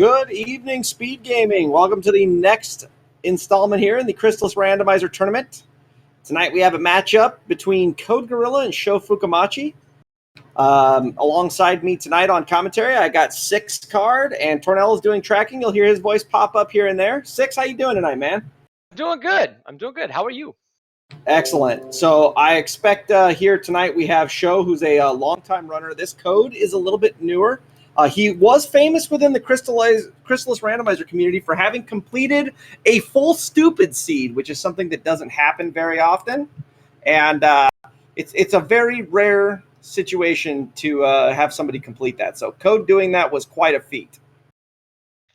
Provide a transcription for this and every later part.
Good evening, Speed Gaming. Welcome to the next installment here in the Crystalis Randomizer tournament. Tonight we have a matchup between CodeGorilla and ShoFukomachi. Alongside me tonight on commentary, I got Six Card, and Tornell is doing tracking. You'll hear his voice pop up here and there. Six, how you doing tonight, man? I'm doing good. How are you? Excellent. So I expect here tonight we have Sho, who's a longtime runner. This code is a little bit newer. He was famous within the Crystalis Randomizer community for having completed a full stupid seed, which is something that doesn't happen very often. And it's a very rare situation to have somebody complete that. So Code doing that was quite a feat.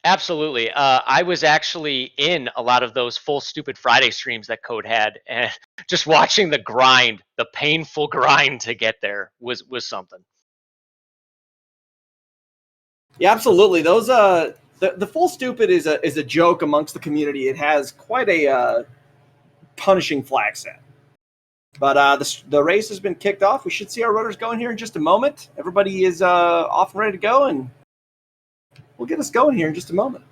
Absolutely. I was actually in a lot of those full stupid Friday streams that Code had, and just watching the grind, the painful grind to get there was something. Yeah, absolutely. Those the full stupid is a joke amongst the community. It has quite a punishing flag set. But the race has been kicked off. We should see our runners going here in just a moment. Everybody is off and ready to go, and we'll get us going here in just a moment.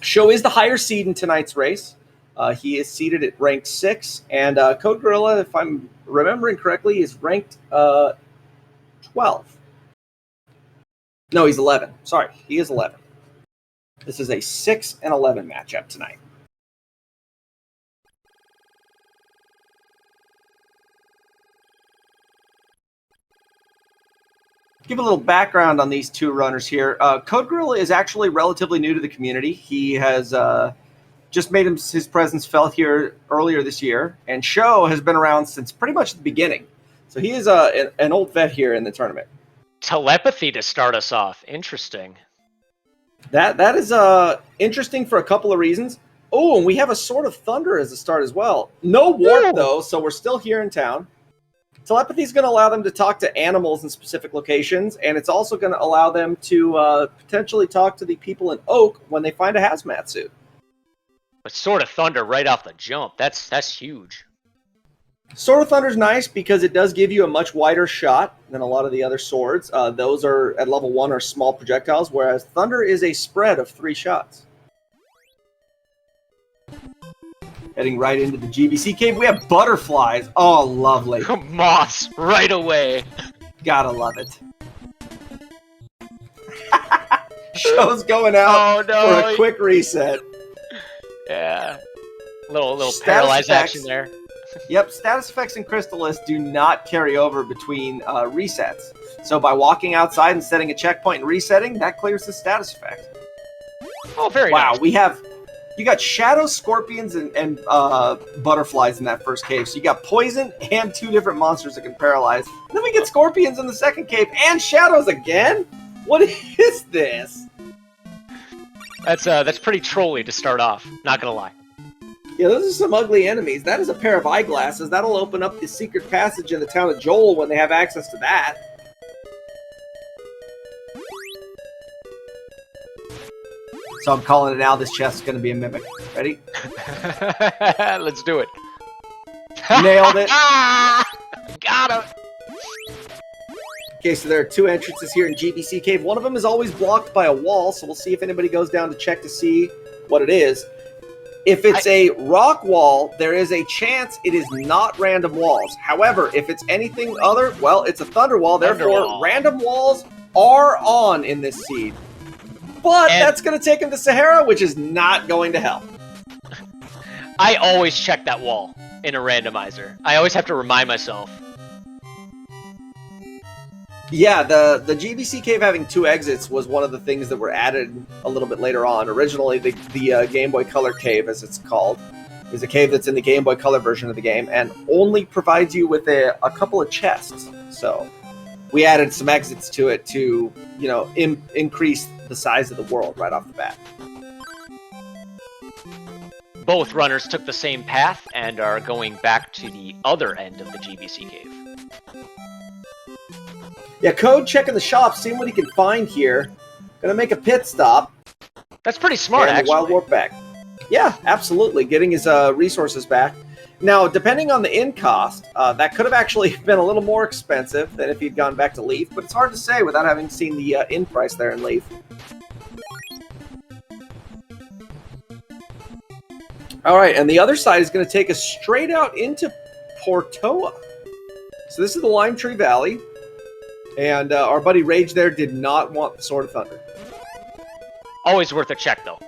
Sho is the higher seed in tonight's race. He is seated at rank 6, and CodeGorilla, if I'm remembering correctly, is ranked 12. No, he's 11. Sorry, he is 11. This is a 6 and 11 matchup tonight. Give a little background on these two runners here. CodeGorilla is actually relatively new to the community. He has just made his presence felt here earlier this year, and Sho has been around since pretty much the beginning. So he is an old vet here in the tournament. Telepathy to start us off. Interesting. That is interesting for a couple of reasons. Oh, and we have a Sword of Thunder as a start as well. No warp, though, so we're still here in town. Telepathy is going to allow them to talk to animals in specific locations, and it's also going to allow them to potentially talk to the people in Oak when they find a hazmat suit. But Sword of Thunder right off the jump. That's huge. Sword of Thunder is nice because it does give you a much wider shot than a lot of the other swords. Those are at level 1 are small projectiles, whereas Thunder is a spread of 3 shots. Heading right into the GBC cave, we have butterflies. Oh, lovely. Moss right away. Gotta love it. Sho's going out for a quick reset. Yeah. Little paralyzed action there. Yep, status effects in Crystalis do not carry over between resets. So by walking outside and setting a checkpoint and resetting, that clears the status effect. Oh, very nice. Wow, you got shadow, scorpions, and butterflies in that first cave. So you got poison and 2 different monsters that can paralyze. And then we get scorpions in the second cave and shadows again? What is this? That's pretty trolly to start off, not gonna lie. Yeah, those are some ugly enemies. That is a pair of eyeglasses. That'll open up the secret passage in the town of Joel when they have access to that. So I'm calling it now. This chest is going to be a mimic. Ready? Let's do it. Nailed it. Got him. Okay, so there are 2 entrances here in GBC Cave. One of them is always blocked by a wall, so we'll see if anybody goes down to check to see what it is. If it's a rock wall, there is a chance it is not random walls. However, if it's anything other, well, it's a thunder wall. Therefore, random walls are on in this seed. But that's going to take him to Sahara, which is not going to help. I always check that wall in a randomizer. I always have to remind myself. Yeah, the GBC cave having 2 exits was one of the things that were added a little bit later on. Originally, the Game Boy Color cave, as it's called, is a cave that's in the Game Boy Color version of the game and only provides you with a couple of chests. So we added some exits to it to, increase the size of the world right off the bat. Both runners took the same path and are going back to the other end of the GBC cave. Yeah, Code checking the shop, seeing what he can find here. Gonna make a pit stop. That's pretty smart, and actually. Wild Warp back. Yeah, absolutely. Getting his resources back. Now, depending on the in cost, that could have actually been a little more expensive than if he'd gone back to Leaf, but it's hard to say without having seen the in price there in Leaf. All right, and the other side is going to take us straight out into Portoa. So this is the Lime Tree Valley, and our buddy Rage there did not want the Sword of Thunder. Always worth a check, though.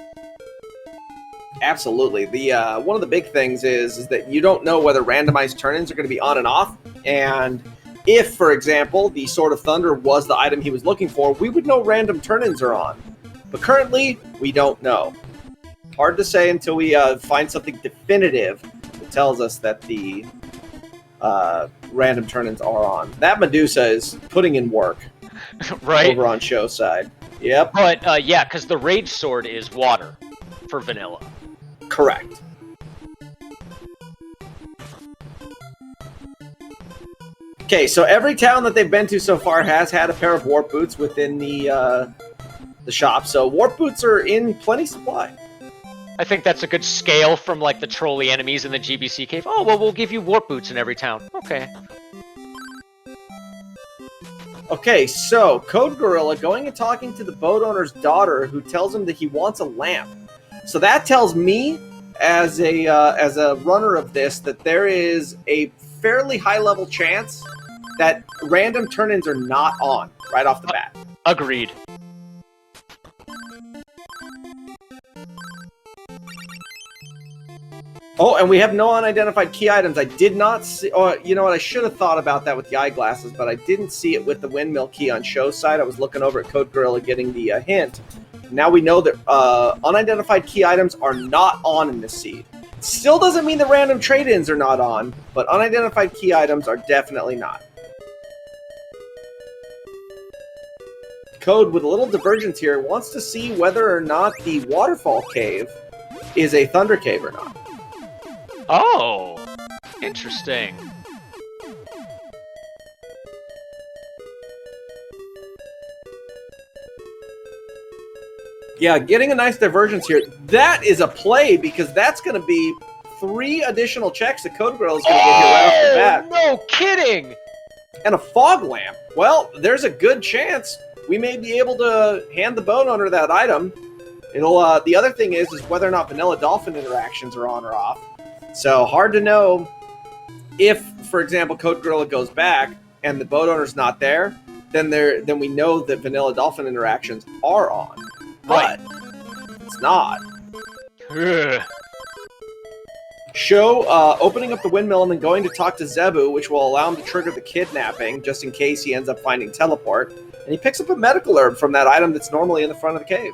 Absolutely. The one of the big things is that you don't know whether randomized turn-ins are going to be on and off, and if, for example, the Sword of Thunder was the item he was looking for, we would know random turn-ins are on. But currently, we don't know. Hard to say until we find something definitive that tells us that the random turn-ins are on. That Medusa is putting in work Right? over on Show side. Yep. But, yeah, because the Rage Sword is water for vanilla. Correct. Okay, so every town that they've been to so far has had a pair of warp boots within the shop, so warp boots are in plenty supply. I think that's a good scale from, like, the trolley enemies in the GBC cave. Oh, well, we'll give you warp boots in every town. Okay. Okay, so CodeGorilla going and talking to the boat owner's daughter, who tells him that he wants a lamp. So that tells me, as a runner of this, that there is a fairly high level chance that random turn-ins are not on right off the bat. Agreed. Oh, and we have no unidentified key items. I did not see... Oh, you know what? I should have thought about that with the eyeglasses, but I didn't see it with the windmill key on Show's side. I was looking over at CodeGorilla getting the hint. Now we know that unidentified key items are not on in this seed. Still doesn't mean the random trade-ins are not on, but unidentified key items are definitely not. Code, with a little divergence here, wants to see whether or not the waterfall cave is a thunder cave or not. Oh, interesting. Yeah, getting a nice divergence here. That is a play, because that's going to be 3 additional checks that CodeGorilla is going to get here right off the bat. No kidding! And a fog lamp. Well, there's a good chance we may be able to hand the boat owner that item. It'll. The other thing is whether or not Vanilla Dolphin interactions are on or off. So hard to know if, for example, CodeGorilla goes back and the boat owner's not there. Then we know that Vanilla Dolphin interactions are on. But it's not. Ugh. Show opening up the windmill and then going to talk to Zebu, which will allow him to trigger the kidnapping, just in case he ends up finding teleport. And he picks up a medical herb from that item that's normally in the front of the cave.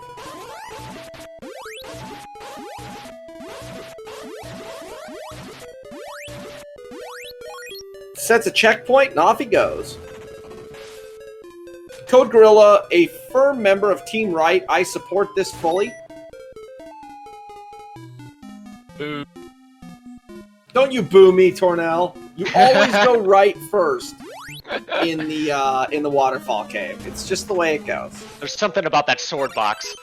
Sets a checkpoint, and off he goes. CodeGorilla, a firm member of Team Right. I support this fully. Boo. Don't you boo me, Tornell. You always go right first in the waterfall cave. It's just the way it goes. There's something about that sword box.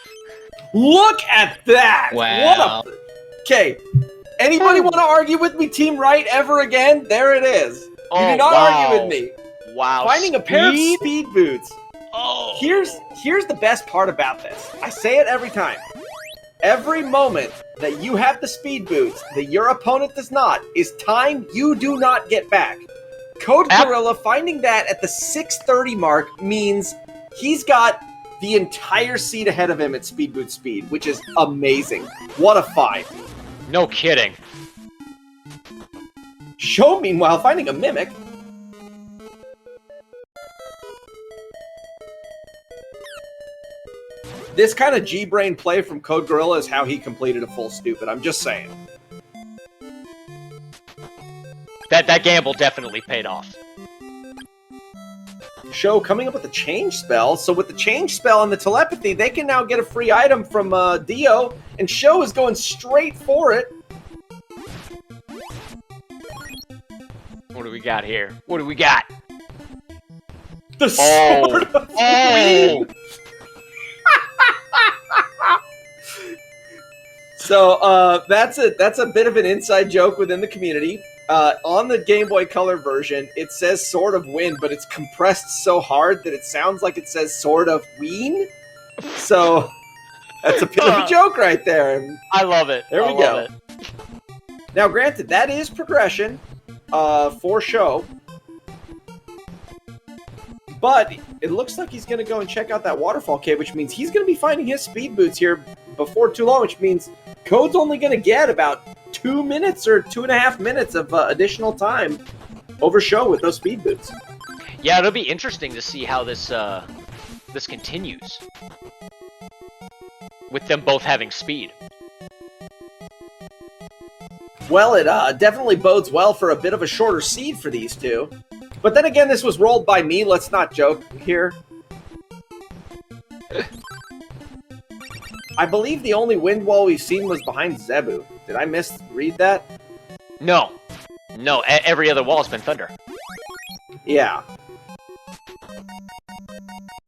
Look at that! Wow. What a... Okay. Anybody want to argue with me, Team Right, ever again? There it is. You Oh, do not wow. argue with me. Wow. Finding a pair of speed boots. Oh. Here's the best part about this. I say it every time. Every moment that you have the speed boots that your opponent does not is time you do not get back. CodeGorilla finding that at the 6:30 mark means he's got the entire seat ahead of him at speed boot speed, which is amazing. What a find. No kidding. Show, meanwhile, finding a mimic. This kind of G-brain play from CodeGorilla is how he completed a full stupid. I'm just saying. That gamble definitely paid off. Show coming up with a change spell. So with the change spell and the telepathy, they can now get a free item from Dio, and Show is going straight for it. What do we got here? What do we got? The Sword of Queen! So that's a bit of an inside joke within the community. On the Game Boy Color version, it says Sword of Wind, but it's compressed so hard that it sounds like it says Sword of Ween. So that's a bit of a joke right there. I love it. There we go. Now, granted, that is progression for show. But it looks like he's going to go and check out that waterfall cave, which means he's going to be finding his speed boots here before too long, which means Code's only going to get about 2 minutes or 2.5 minutes of additional time over show with those speed boots. Yeah, it'll be interesting to see how this this continues with them both having speed. Well, it definitely bodes well for a bit of a shorter seed for these two. But then again, this was rolled by me. Let's not joke here. I believe the only wind wall we've seen was behind Zebu. Did I misread that? No. No, every other wall's been thunder. Yeah.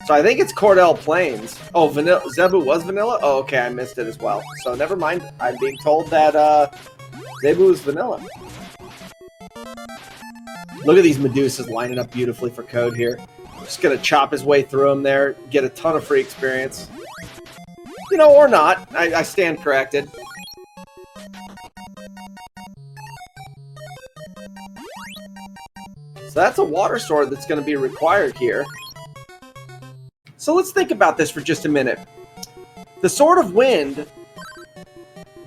So I think it's Cordell Plains. Oh, vanilla. Zebu was vanilla? Oh, okay, I missed it as well. So never mind. I'm being told that Zebu is vanilla. Look at these Medusas lining up beautifully for Code here. Just gonna chop his way through them there, get a ton of free experience. You know, or not. I stand corrected. So that's a water sword that's going to be required here. So let's think about this for just a minute. The Sword of Wind,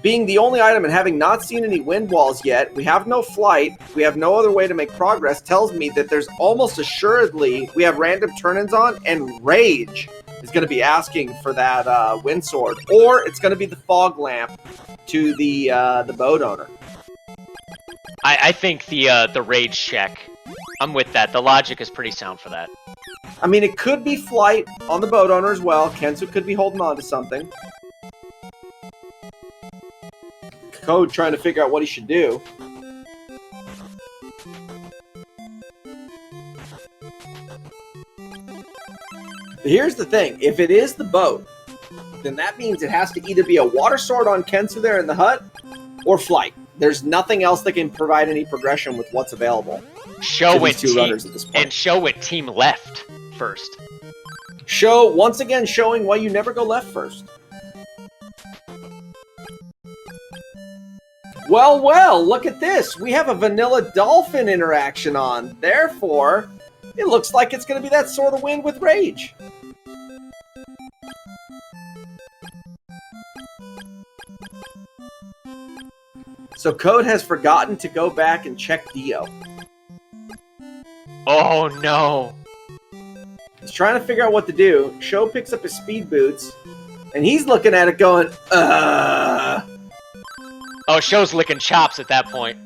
being the only item and having not seen any wind walls yet, we have no flight, we have no other way to make progress, tells me that there's almost assuredly, we have random turn-ins on, and Rage is going to be asking for that wind sword. Or it's going to be the fog lamp to the boat owner. I think the Rage check, I'm with that. The logic is pretty sound for that. I mean, it could be flight on the boat owner as well. Kensu could be holding on to something. Code trying to figure out what he should do. But here's the thing. If it is the boat, then that means it has to either be a water sword on Kensu there in the hut, or flight. There's nothing else that can provide any progression with what's available. Show to these two runners at this point. And show what team left first. Show, once again, showing why you never go left first. Well, well, look at this. We have a Vanilla Dolphin interaction on. Therefore, it looks like it's going to be that Sword of Wind with Rage. So Code has forgotten to go back and check Dio. Oh, no. He's trying to figure out what to do. Sho picks up his speed boots, and he's looking at it going, Oh, Sho's licking chops at that point.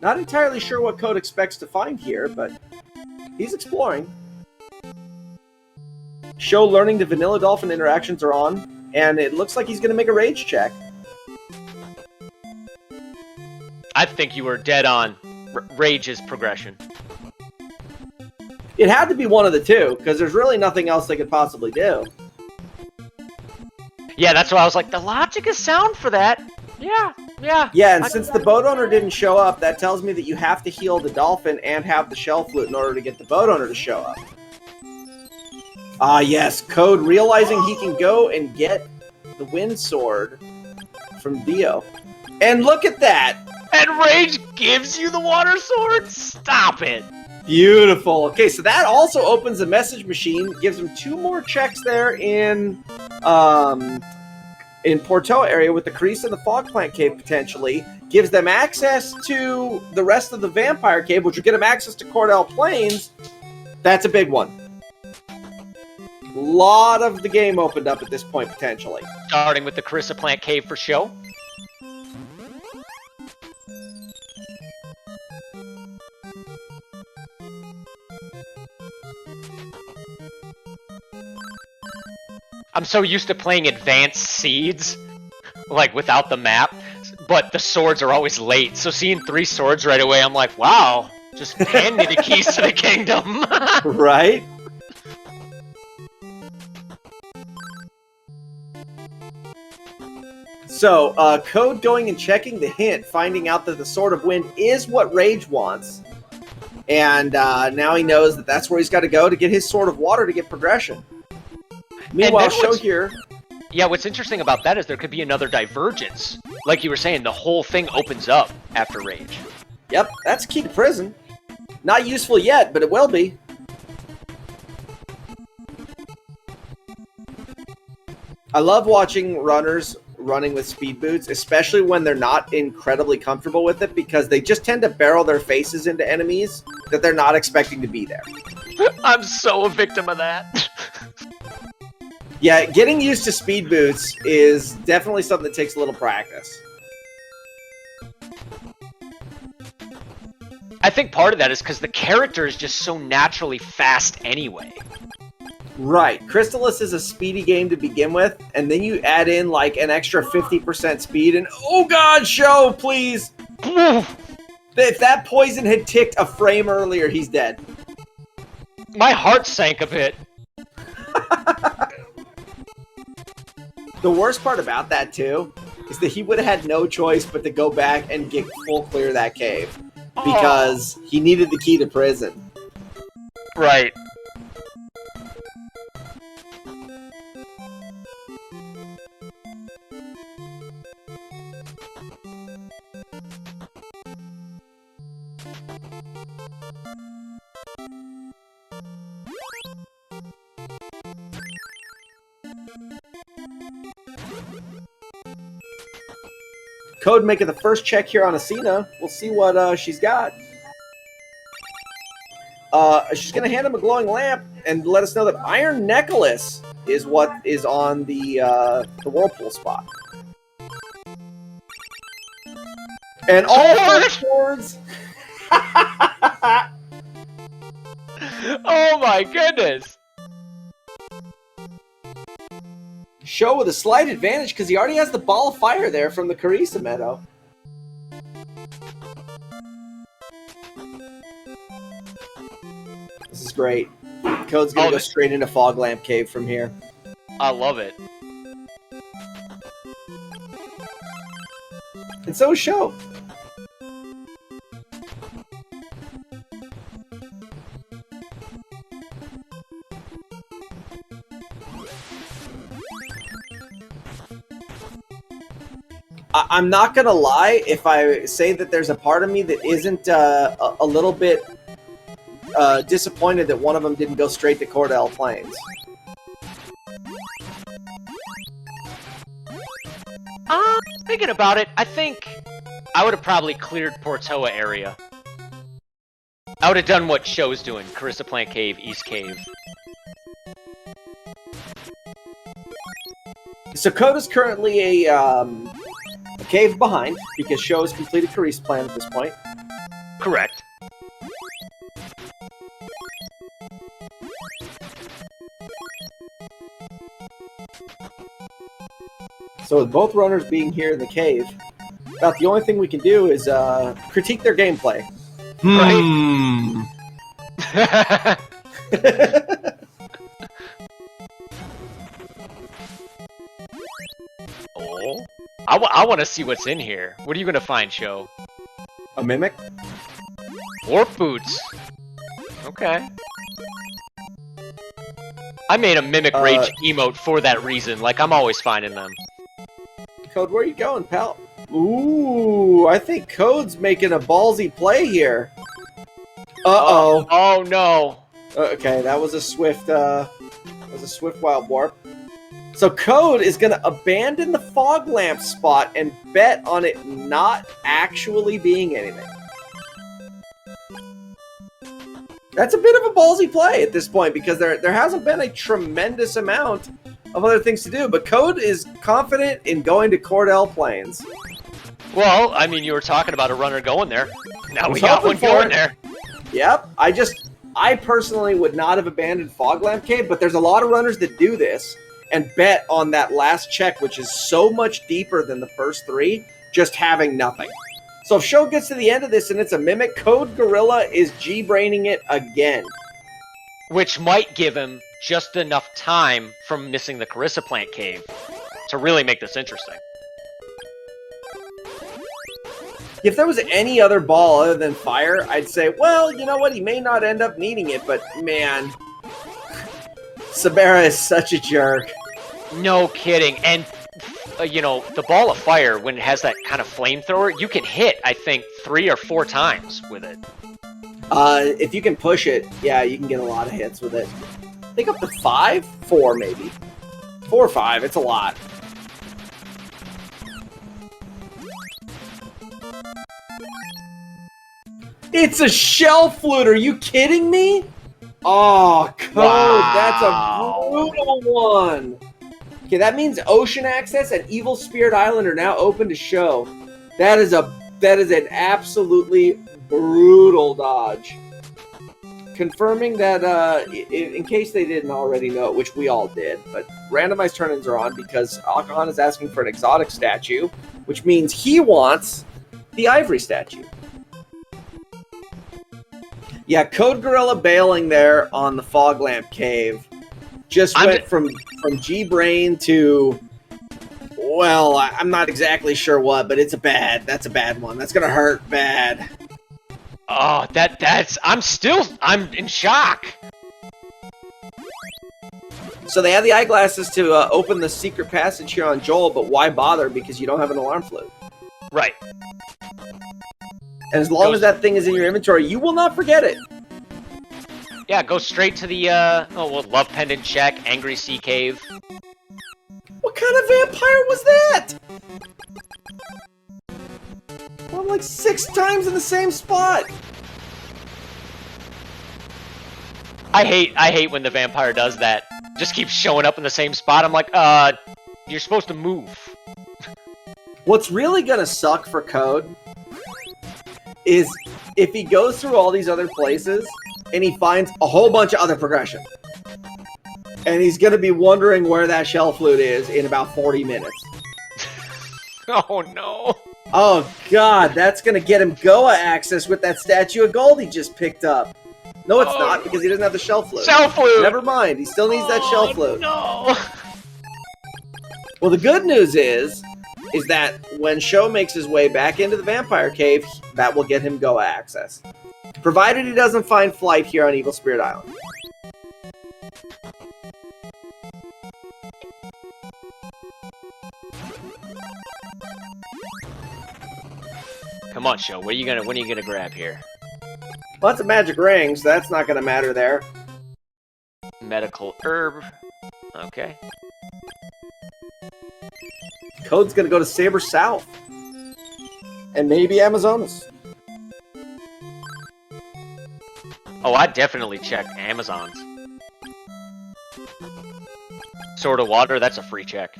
Not entirely sure what Code expects to find here, but he's exploring. Sho learning the Vanilla Dolphin interactions are on, and it looks like he's going to make a Rage check. I think you were dead on. Rage's progression. It had to be one of the two, because there's really nothing else they could possibly do. Yeah, that's why I was like, the logic is sound for that. Yeah. Yeah, and since the boat owner didn't show up, that tells me that you have to heal the dolphin and have the shell flute in order to get the boat owner to show up. Ah, yes, Code realizing he can go and get the wind sword from Dio. And look at that! And Rage gives you the water sword? Stop it! Beautiful. Okay, so that also opens a message machine, gives him 2 more checks there in Porto area with the Crystalis and the Fog Plant Cave potentially. Gives them access to the rest of the Vampire Cave, which will get them access to Cordell Plains. That's a big one. A lot of the game opened up at this point, potentially. Starting with the Crystalis Plant Cave for Sho. I'm so used to playing advanced seeds, like without the map, but the swords are always late. So seeing 3 swords right away, I'm like, wow, Just hand me the keys to the kingdom. Right? So, Code going and checking the hint, finding out that the Sword of Wind is what Rage wants. And now he knows that that's where he's got to go to get his Sword of Water to get progression. Meanwhile, Sho here... Yeah, what's interesting about that is there could be another divergence. Like you were saying, the whole thing opens up after Rage. Yep, that's key to prison. Not useful yet, but it will be. I love watching runners running with speed boots, especially when they're not incredibly comfortable with it, because they just tend to barrel their faces into enemies that they're not expecting to be there. I'm so a victim of that. Yeah, getting used to speed boots is definitely something that takes a little practice. I think part of that is because the character is just so naturally fast anyway. Right. Crystalis is a speedy game to begin with, and then you add in like an extra 50% speed, and oh god, Sho, please! If that poison had ticked a frame earlier, he's dead. My heart sank a bit. The worst part about that, too, is that he would have had no choice but to go back and get full clear of that cave. Because he needed the key to prison. Right. Code making the first check here on Asina. We'll see what she's got. She's going to hand him a glowing lamp and let us know that Iron Necklace is what is on the Whirlpool spot. And all swords. Oh my goodness. Sho with a slight advantage because he already has the ball of fire there from the Carissa Meadow. This is great. Code's going to go straight into Fog Lamp Cave from here. I love it. And so is Sho. I'm not going to lie if I say that there's a part of me that isn't a little bit disappointed that one of them didn't go straight to Cordell Plains. Thinking about it, I think I would have probably cleared Portoa area. I would have done what Sho's doing. Carissa Plant Cave, East Cave. So Code is currently a cave behind, because Sho has completed Carice's plan at this point. Correct. So with both runners being here in the cave, about the only thing we can do is critique their gameplay. Right? Oh, I want to see what's in here. What are you going to find, Sho? A mimic? Warp boots. Okay. I made a Mimic Rage emote for that reason. Like, I'm always finding them. Code, where are you going, pal? Ooh, I think Code's making a ballsy play here. Uh-oh. Oh, no. Okay, that was a swift, wild warp. So Code is going to abandon the fog lamp spot and bet on it not actually being anything. That's a bit of a ballsy play at this point because there hasn't been a tremendous amount of other things to do. But Code is confident in going to Cordell Plains. Well, I mean, you were talking about a runner going there. Now we got one going there. Yep. I personally would not have abandoned Fog Lamp Cave, but there's a lot of runners that do this and bet on that last check, which is so much deeper than the first three, just having nothing. So So if Sho gets to the end of this and it's a mimic, CodeGorilla is G-braining it again. Which might give him just enough time from missing the Carissa Plant Cave to really make this interesting. If there was any other ball other than fire, I'd say, well, you know what? He may not end up needing it, but man, Sabera is such a jerk. No kidding. And, you know, the ball of fire, when it has that kind of flamethrower, you can hit, I think, 3 or 4 times with it. If you can push it, yeah, you can get a lot of hits with it. I think up to 5? 4, maybe. 4 or 5, it's a lot. It's a shell flute. Are you kidding me? Oh, Code. Wow. That's a brutal one. Okay, that means Ocean Access and Evil Spirit Island are now open to Sho. That is an absolutely brutal dodge. Confirming that, in case they didn't already know it, which we all did, but randomized turn-ins are on because Akahan is asking for an exotic statue, which means he wants the ivory statue. Yeah, CodeGorilla bailing there on the Fog Lamp Cave just went from G-Brain to, well, I'm not exactly sure what, but that's a bad one. That's gonna hurt bad. Oh, I'm in shock. So they have the eyeglasses to open the secret passage here on Joel, but why bother? Because you don't have an alarm flute. Right. And as long as that thing is in your inventory, you will not forget it. Yeah, go straight to the, Love Pendant check, Angry Sea Cave. What kind of vampire was that? Well, I'm like 6 times in the same spot. I hate when the vampire does that. Just keeps showing up in the same spot. I'm like, you're supposed to move. What's really gonna suck for Code is if he goes through all these other places and he finds a whole bunch of other progression. And he's gonna be wondering where that shell flute is in about 40 minutes. Oh no. Oh god, that's gonna get him Goa access with that statue of gold he just picked up. No, it's not, because he doesn't have the shell flute. Shell flute! Never mind, he still needs that shell flute. No! Well, the good news is that when Sho makes his way back into the vampire cave, that will get him Goa access. Provided he doesn't find flight here on Evil Spirit Island. Come on, Sho, when are you gonna grab here? Lots of magic rings, that's not gonna matter there. Medical herb. Okay. Code's gonna go to Saber South. And maybe Amazonas. Oh, I'd definitely check Amazons. Sword of Water, that's a free check.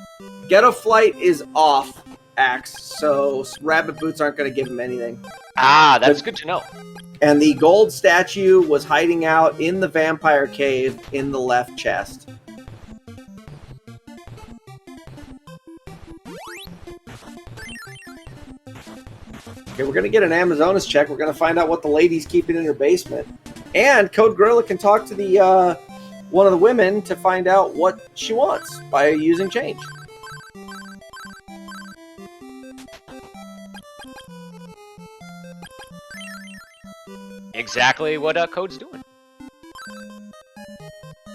Ghetto Flight is off, Axe, so Rabbit Boots aren't going to give him anything. Ah, that's good to know. And the gold statue was hiding out in the vampire cave in the left chest. Okay, we're going to get an Amazonas check. We're going to find out what the lady's keeping in her basement. And CodeGorilla can talk to the one of the women to find out what she wants by using change. Exactly what Code's doing.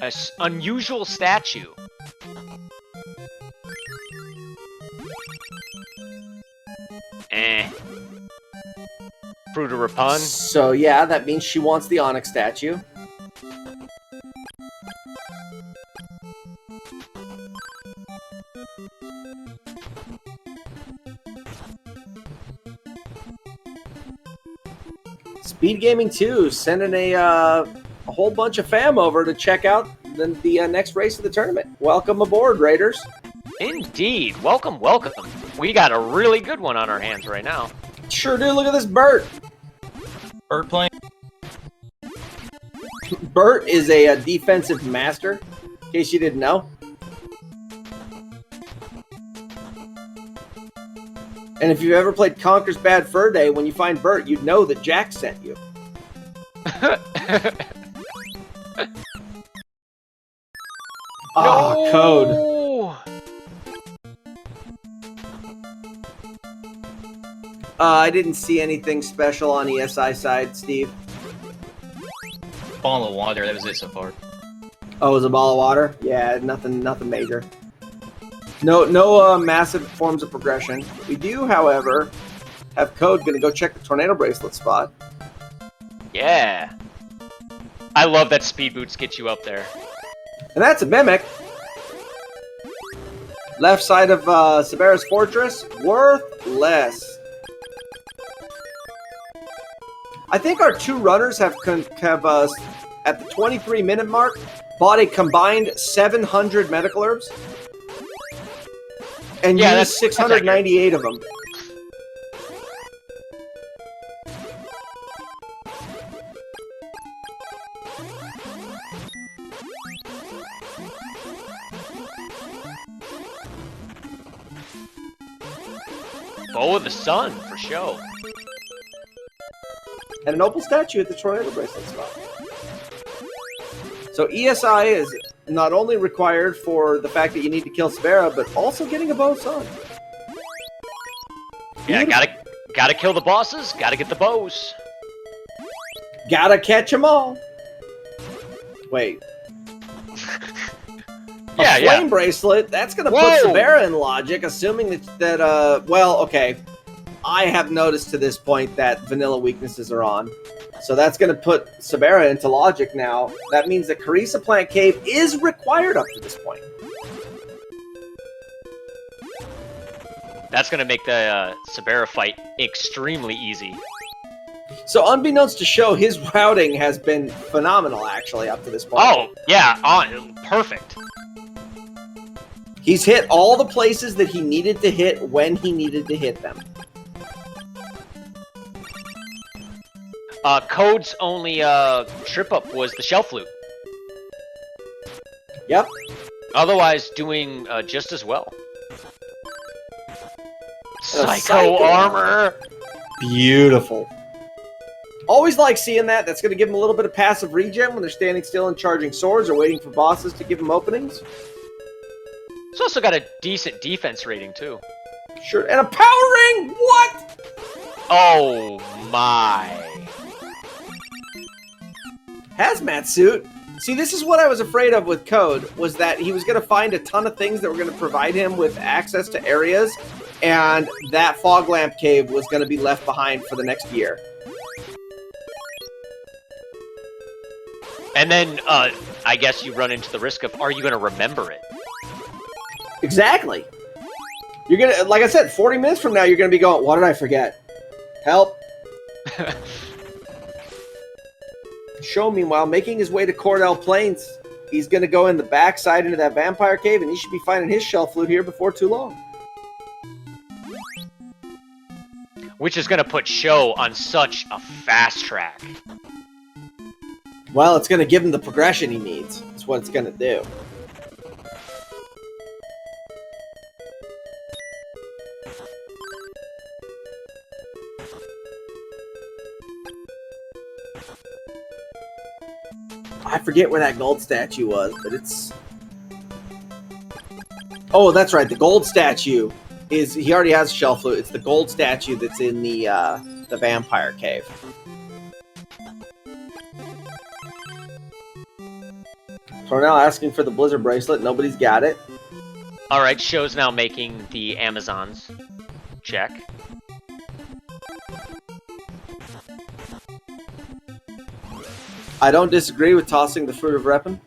An unusual statue. Fruit of Rapun. So yeah, that means she wants the Onyx statue. Speed Gaming 2 sending a whole bunch of fam over to check out the next race of the tournament. Welcome aboard, Raiders. Indeed. Welcome, welcome. We got a really good one on our hands right now. Sure do. Look at this Bert. Bert playing. Bert is a defensive master, in case you didn't know. And if you've ever played Conker's Bad Fur Day, when you find Bert, you'd know that Jack sent you. Oh, Code. I didn't see anything special on ESI side, Steve. Ball of water, that was it so far. Oh, it was a ball of water? Yeah, nothing major. No massive forms of progression. We do, however, have Code gonna go check the tornado bracelet spot. Yeah. I love that speed boots get you up there. And that's a mimic. Left side of Sabera's fortress, worthless. I think our two runners have at the 23-minute mark, bought a combined 700 medical herbs. And used 698 of them. Bow of the Sun, for show. And an opal statue at the tornado bracelet spot. So ESI is not only required for the fact that you need to kill Sabera, but also getting a bow of sun. Yeah, gotta kill the bosses, gotta get the bows. Gotta catch them all. Wait. A flame bracelet, that's gonna put Sabera in logic, assuming that well, okay. I have noticed to this point that vanilla weaknesses are on. So that's going to put Sabera into logic now. That means that Carissa Plant Cave is required up to this point. That's going to make the Sabera fight extremely easy. So unbeknownst to Sho, his routing has been phenomenal, actually, up to this point. Oh, yeah, perfect. He's hit all the places that he needed to hit when he needed to hit them. Code's only trip up was the shell flute. Yep. Otherwise, doing just as well. Psycho armor. Beautiful. Always like seeing that. That's going to give them a little bit of passive regen when they're standing still and charging swords or waiting for bosses to give them openings. It's also got a decent defense rating too. Sure. And a power ring. What? Oh my. Hazmat suit. See, this is what I was afraid of with Code, was that he was going to find a ton of things that were going to provide him with access to areas, and that fog lamp cave was going to be left behind for the next year. And then, I guess you run into the risk of, are you going to remember it? Exactly. You're going to, like I said, 40 minutes from now, you're going to be going, what did I forget? Help. Sho, meanwhile, making his way to Cordell Plains. He's going to go in the backside into that vampire cave, and he should be finding his shell flute here before too long. Which is going to put Sho on such a fast track. Well, it's going to give him the progression he needs. That's what it's going to do. I forget where that gold statue was, but it's... Oh, that's right. The gold statue is... He already has a shell flute. It's the gold statue that's in the vampire cave. Tornell asking for the blizzard bracelet. Nobody's got it. Alright, Sho's now making the Amazons. Check. I don't disagree with tossing the Fruit of Reppin.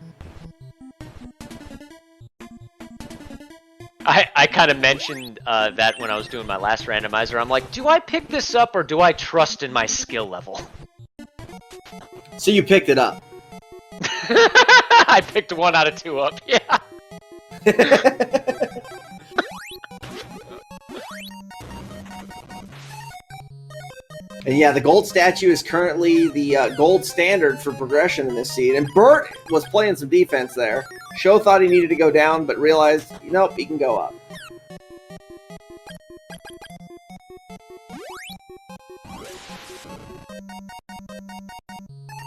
I kind of mentioned that when I was doing my last randomizer. I'm like, do I pick this up or do I trust in my skill level? So you picked it up. I picked 1 out of 2 up, yeah. And yeah, the gold statue is currently the gold standard for progression in this seed. And Bert was playing some defense there. Sho thought he needed to go down, but realized, nope, he can go up.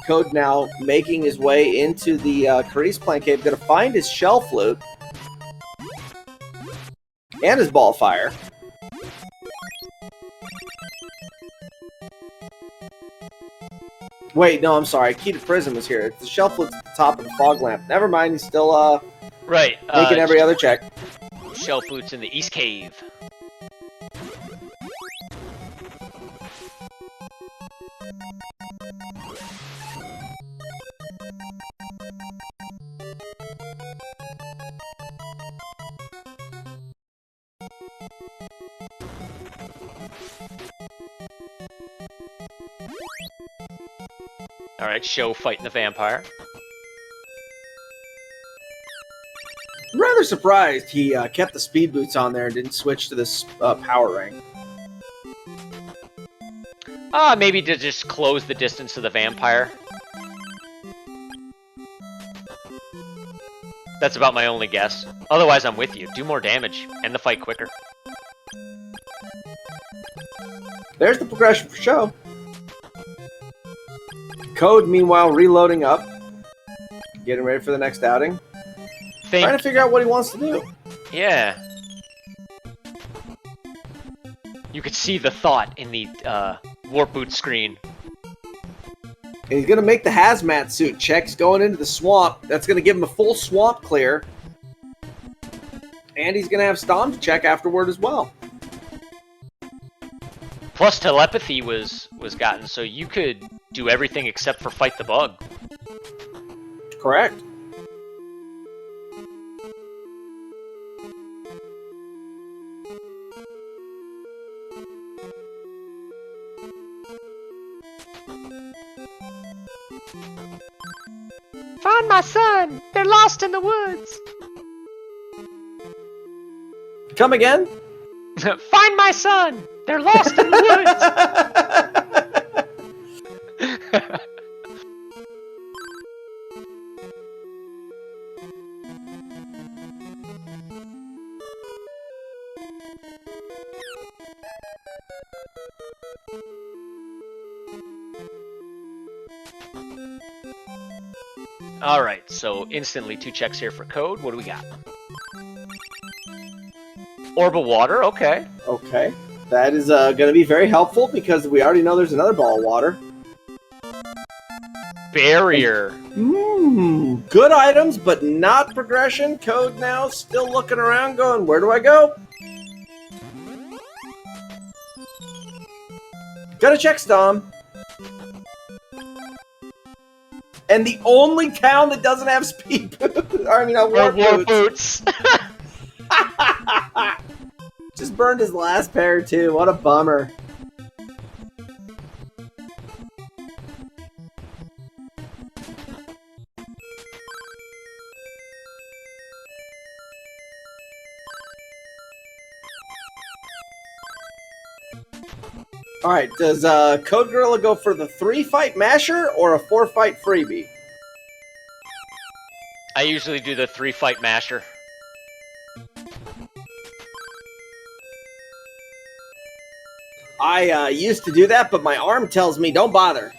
Code now making his way into the Carice Plant Cave. Going to find his Shell Flute. And his Ball Fire. Wait, no, I'm sorry. Key to Prism was here. The Shell Flute's at the top of the Fog Lamp. Never mind, he's still right. making every other check. Shell Flute's in the East Cave. Alright, Sho fighting the vampire. I'm rather surprised he kept the speed boots on there and didn't switch to this power ring. Maybe to just close the distance to the vampire. That's about my only guess. Otherwise, I'm with you. Do more damage. End the fight quicker. There's the progression for Sho. Code, meanwhile, reloading up. Getting ready for the next outing. Trying to figure out what he wants to do. Yeah. You could see the thought in the Warp Boot screen. And he's going to make the hazmat suit check. He's going into the swamp. That's going to give him a full swamp clear. And he's going to have Stom to check afterward as well. Plus telepathy was gotten, so you could do everything except for fight the bug. Correct. Find my son! They're lost in the woods! Come again? Find my son! They're lost in the woods! Alright, so instantly 2 checks here for Code. What do we got? Orb of Water, okay. Okay. That is going to be very helpful because we already know there's another ball of water. Barrier. Good items, but not progression. Code now still looking around going, where do I go? Gotta check Stom. And the only town that doesn't have speed boots, warp boots. Just burned his last pair too. What a bummer. Alright, does CodeGorilla go for the 3-fight masher or a 4-fight freebie? I usually do the 3-fight masher. I used to do that, but my arm tells me don't bother.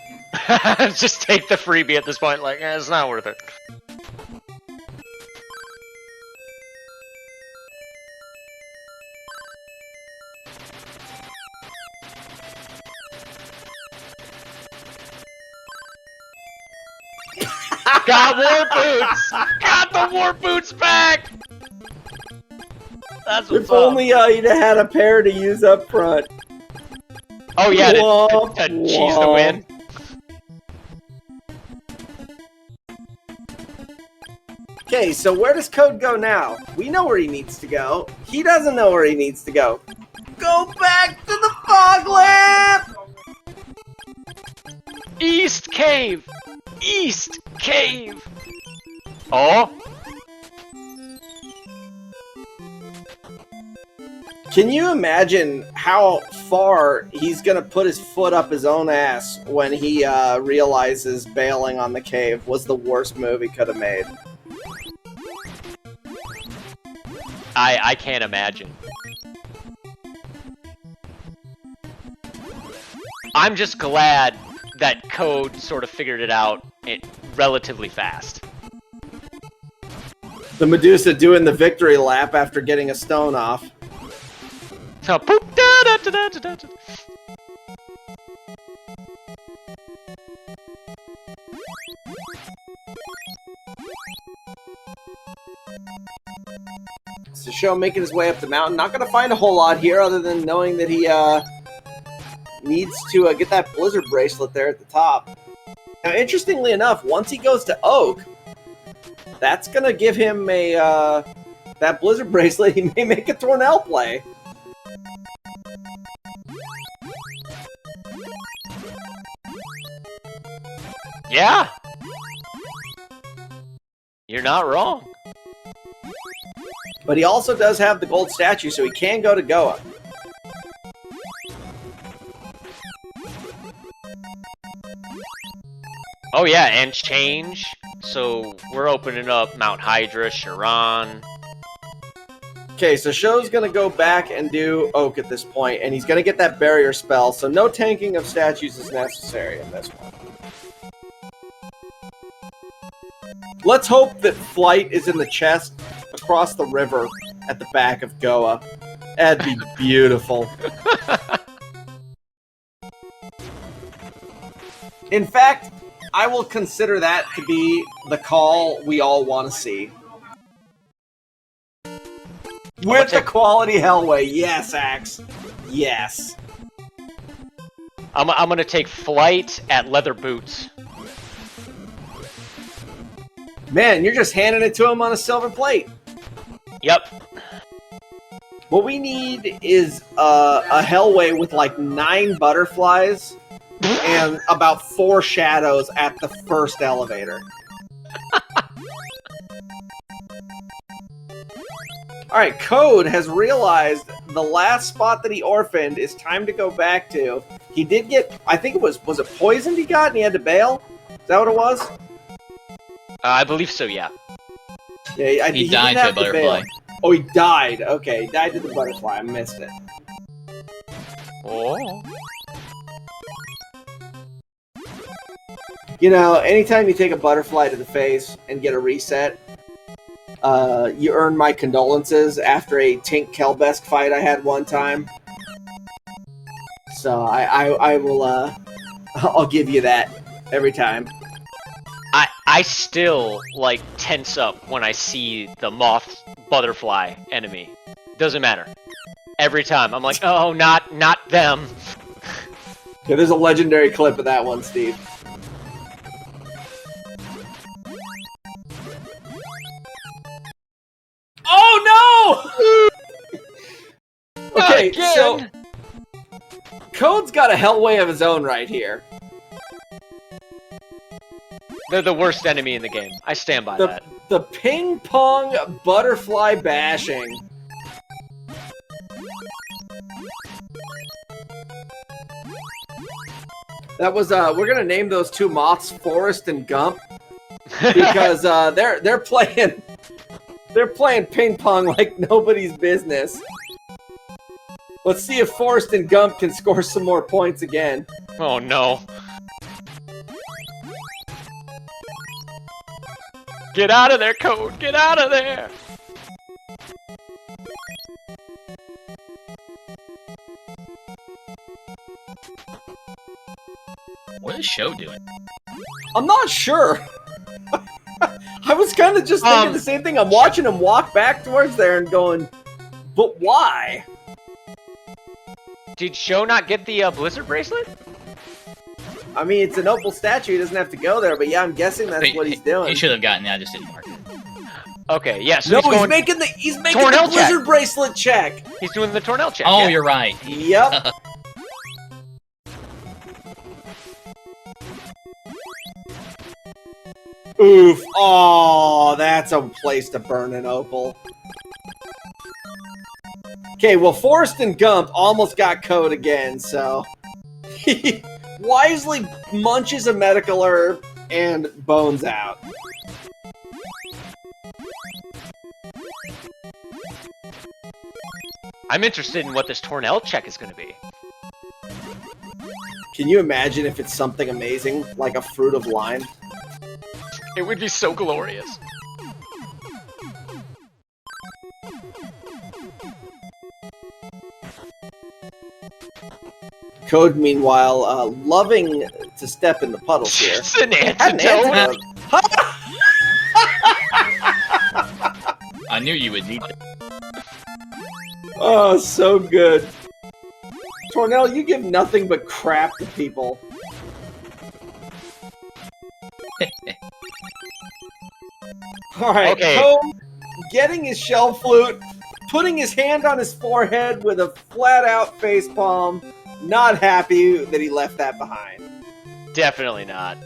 Just take the freebie at this point, like, it's not worth it. Got Warp Boots! Got the Warp Boots back! That's what's if only you'd have had a pair to use up front. Oh yeah, to cheese the win. Okay, so where does Code go now? We know where he needs to go. He doesn't know where he needs to go. Go back to the fog lamp! East Cave! East Cave! Oh? Can you imagine how far he's gonna put his foot up his own ass when he realizes bailing on the cave was the worst move he could have made? I can't imagine. I'm just glad that Code sort of figured it out relatively fast. The Medusa doing the victory lap after getting a stone off. So, boop, da, da, da, da, da, da. So Sho making his way up the mountain. Not going to find a whole lot here other than knowing that he needs to get that Blizzard bracelet there at the top. Now, interestingly enough, once he goes to Oak, that's going to give him a that Blizzard bracelet. He may make a Tornell play. Yeah! You're not wrong. But he also does have the gold statue, so he can go to Goa. Oh yeah, and change. So we're opening up Mount Hydra, Chiron. Okay, so Sho's going to go back and do Oak at this point, and he's going to get that barrier spell, so no tanking of statues is necessary in this one. Let's hope that Flight is in the chest across the river at the back of Goa. That'd be beautiful. In fact, I will consider that to be the call we all want to see. With the quality Hellway, yes, Axe. Yes. I'm gonna take Flight at Leather Boots. Man, you're just handing it to him on a silver plate. Yep. What we need is a Hellway with like 9 butterflies and about 4 shadows at the first elevator. Alright, Code has realized the last spot that he orphaned is time to go back to. He did get, I think it was it poisoned he got and he had to bail? Is that what it was? I believe so, yeah. Yeah, he died to a butterfly. Oh, he died. Okay, he died to the butterfly. I missed it. Oh. You know, anytime you take a butterfly to the face and get a reset, you earn my condolences after a Tink Kelbesk fight I had one time. So I will, I'll give you that every time. I still, like, tense up when I see the moth butterfly enemy. Doesn't matter. Every time. I'm like, oh, not them. Yeah, there's a legendary clip of that one, Steve. Oh, no! Okay, so Code's got a Hellway of his own right here. They're the worst enemy in the game. I stand by that. The ping pong butterfly bashing. That was we're gonna name those 2 moths Forrest and Gump because they're playing ping pong like nobody's business. Let's see if Forrest and Gump can score some more points again. Oh no. Get out of there, Code! Get out of there! What is Sho doing? I'm not sure. I was kind of just thinking the same thing. I'm watching him walk back towards there and going, but why? Did Sho not get the Blizzard bracelet? I mean, it's an opal statue. He doesn't have to go there, but yeah, I'm guessing that's what he's doing. He should have gotten that. I just didn't mark it. Okay, yeah. So no, he's making the Blizzard bracelet check. He's doing the Tornell check. Oh, yeah. You're right. Yep. Oof. Oh, that's a place to burn an opal. Okay, well, Forrest and Gump almost got Code again, so he wisely munches a medical herb and bones out. I'm interested in what this Tornell check is going to be. Can you imagine if it's something amazing, like a fruit of lime? It would be so glorious. Code, meanwhile, loving to step in the puddles here. It's an Had an antidote. antidote. I knew you would need it. Oh, so good. Tornell, you give nothing but crap to people. Alright, Okay. Code getting his shell flute, putting his hand on his forehead with a flat-out facepalm, not happy that he left that behind. Definitely not.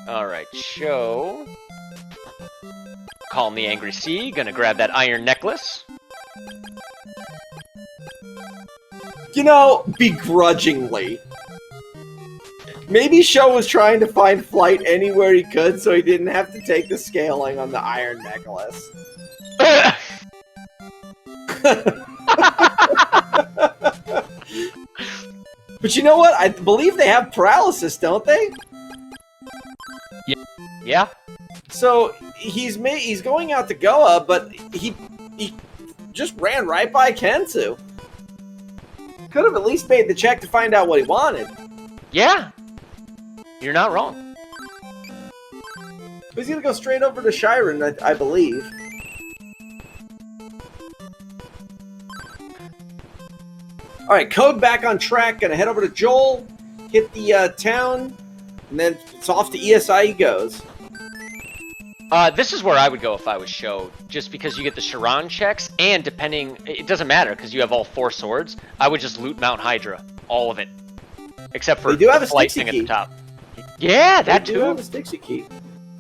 Alright, Sho. Calm the Angry Sea. Gonna grab that iron necklace. You know, begrudgingly. Maybe Sho was trying to find flight anywhere he could so he didn't have to take the scaling on the iron necklace. But you know what? I believe they have paralysis, don't they? Yeah? So he's going out to Goa, but he just ran right by Kensu. Could have at least made the check to find out what he wanted. Yeah! You're not wrong. He's gonna go straight over to Shiren, I believe. Alright, Code back on track, gonna head over to Joel, hit the town, and then it's off to ESI he goes. This is where I would go if I was Sho, just because you get the Sharon checks, and depending, it doesn't matter, because you have all 4 swords, I would just loot Mount Hydra. All of it. Except for They do have the a flight Stixie thing at key. the top. Yeah, that They do too. have a Stixie key.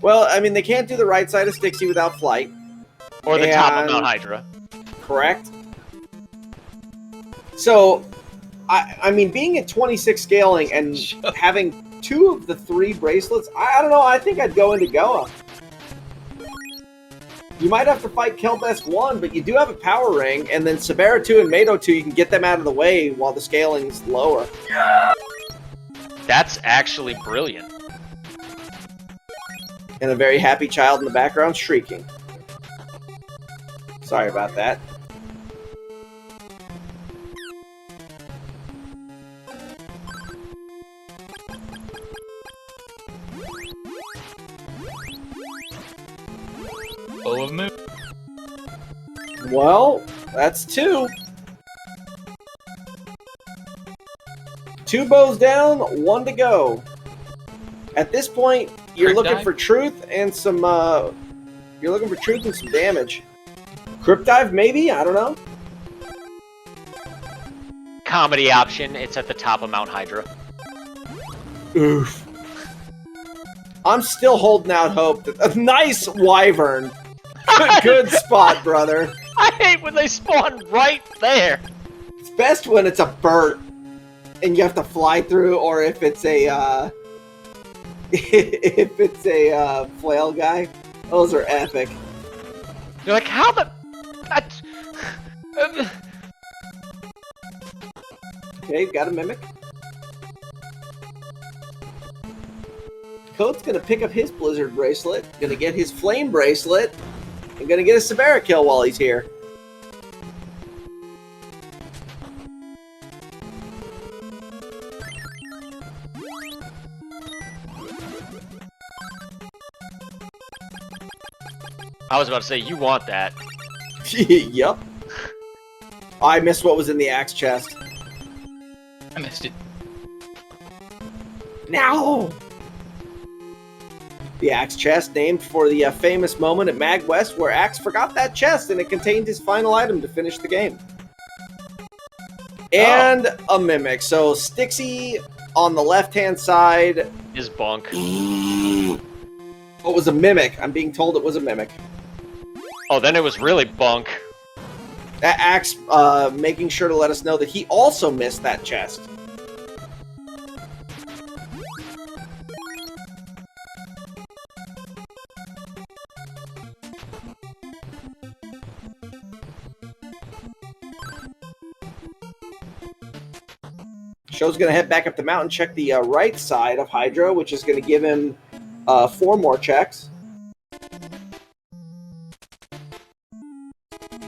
Well, I mean, they can't do the right side of Stixie without flight. Or the top of and- Mount Hydra. Correct. So, I mean, being at 26 scaling and having 2 of the 3 bracelets, I don't know, I think I'd go into Goa. You might have to fight Kelbest 1, but you do have a power ring, and then Sabera 2 and Mato 2, you can get them out of the way while the scaling's lower. That's actually brilliant. And a very happy child in the background shrieking. Sorry about that. Full of moon. Well, that's 2. 2 bows down, 1 to go. At this point, you're Crypt looking dive? for truth and some damage. Crypt dive, maybe? I don't know. Comedy option, it's at the top of Mount Hydra. Oof. I'm still holding out hope. Nice wyvern. Good spot, brother. I hate when they spawn right there. It's best when it's a bird and you have to fly through, or if it's a if it's a flail guy. Those are epic. You're like, how the... That's... Okay, got a mimic. Code's gonna pick up his Blizzard bracelet, gonna get his Flame bracelet, and gonna get a Sabera kill while he's here. I was about to say, you want that. Yup. I missed what was in the axe chest. I missed it. Now! The axe chest, named for the famous moment at Mag West where Axe forgot that chest and it contained his final item to finish the game. And a mimic. So Stixie on the left-hand side. Is bunk. What was a mimic? I'm being told it was a mimic. Oh, then it was really bunk. Axe making sure to let us know that he also missed that chest. Show's going to head back up the mountain, check the right side of Hydro, which is going to give him 4 more checks.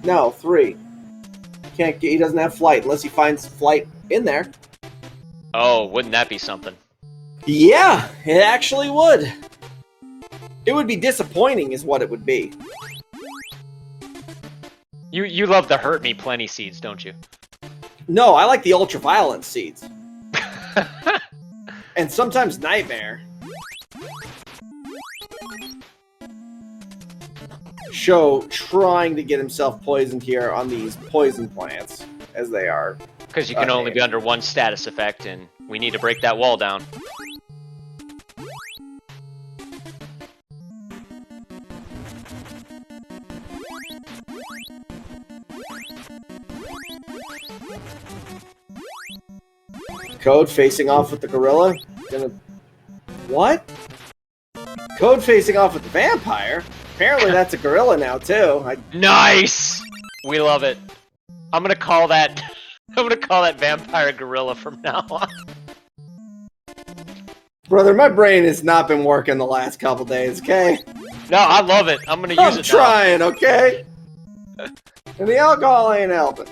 No, 3. He doesn't have flight unless he finds flight in there. Oh, wouldn't that be something? Yeah, it actually would. It would be disappointing is what it would be. You love the hurt me plenty seeds, don't you? No, I like the ultraviolet seeds. And sometimes nightmare. Sho trying to get himself poisoned here on these poison plants, as they are. Because you can only be under 1 status effect, and we need to break that wall down. Code facing off with the gorilla. What? Code facing off with the vampire? Apparently that's a gorilla now, too. Nice! We love it. I'm gonna call that... I'm gonna call that vampire gorilla from now on. Brother, my brain has not been working the last couple days, okay? No, I love it. I'm gonna use it I'm trying, okay? And the alcohol ain't helping.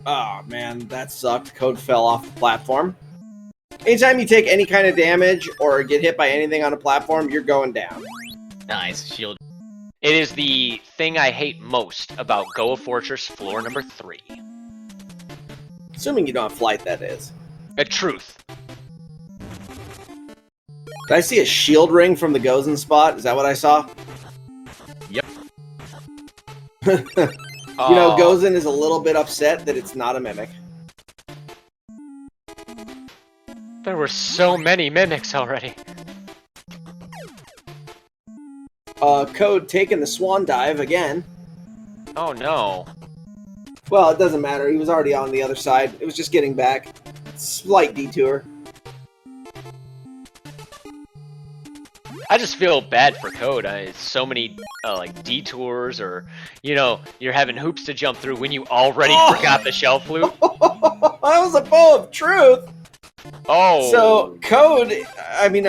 Oh, man, that sucked. Code fell off the platform. Anytime you take any kind of damage or get hit by anything on a platform, you're going down. Nice shield. It is the thing I hate most about Go Fortress floor number 3. Assuming you don't have flight, that is. A truth. Did I see a shield ring from the Gozen spot? Is that what I saw? Yep. You know, Gozen is a little bit upset that it's not a mimic. There were so many mimics already. Code taking the swan dive again. Oh no. Well, it doesn't matter. He was already on the other side. It was just getting back. Slight detour. I just feel bad for Code. So many like detours, or you know, you're having hoops to jump through when you already forgot the shell flute. That was a bow of truth. Oh. So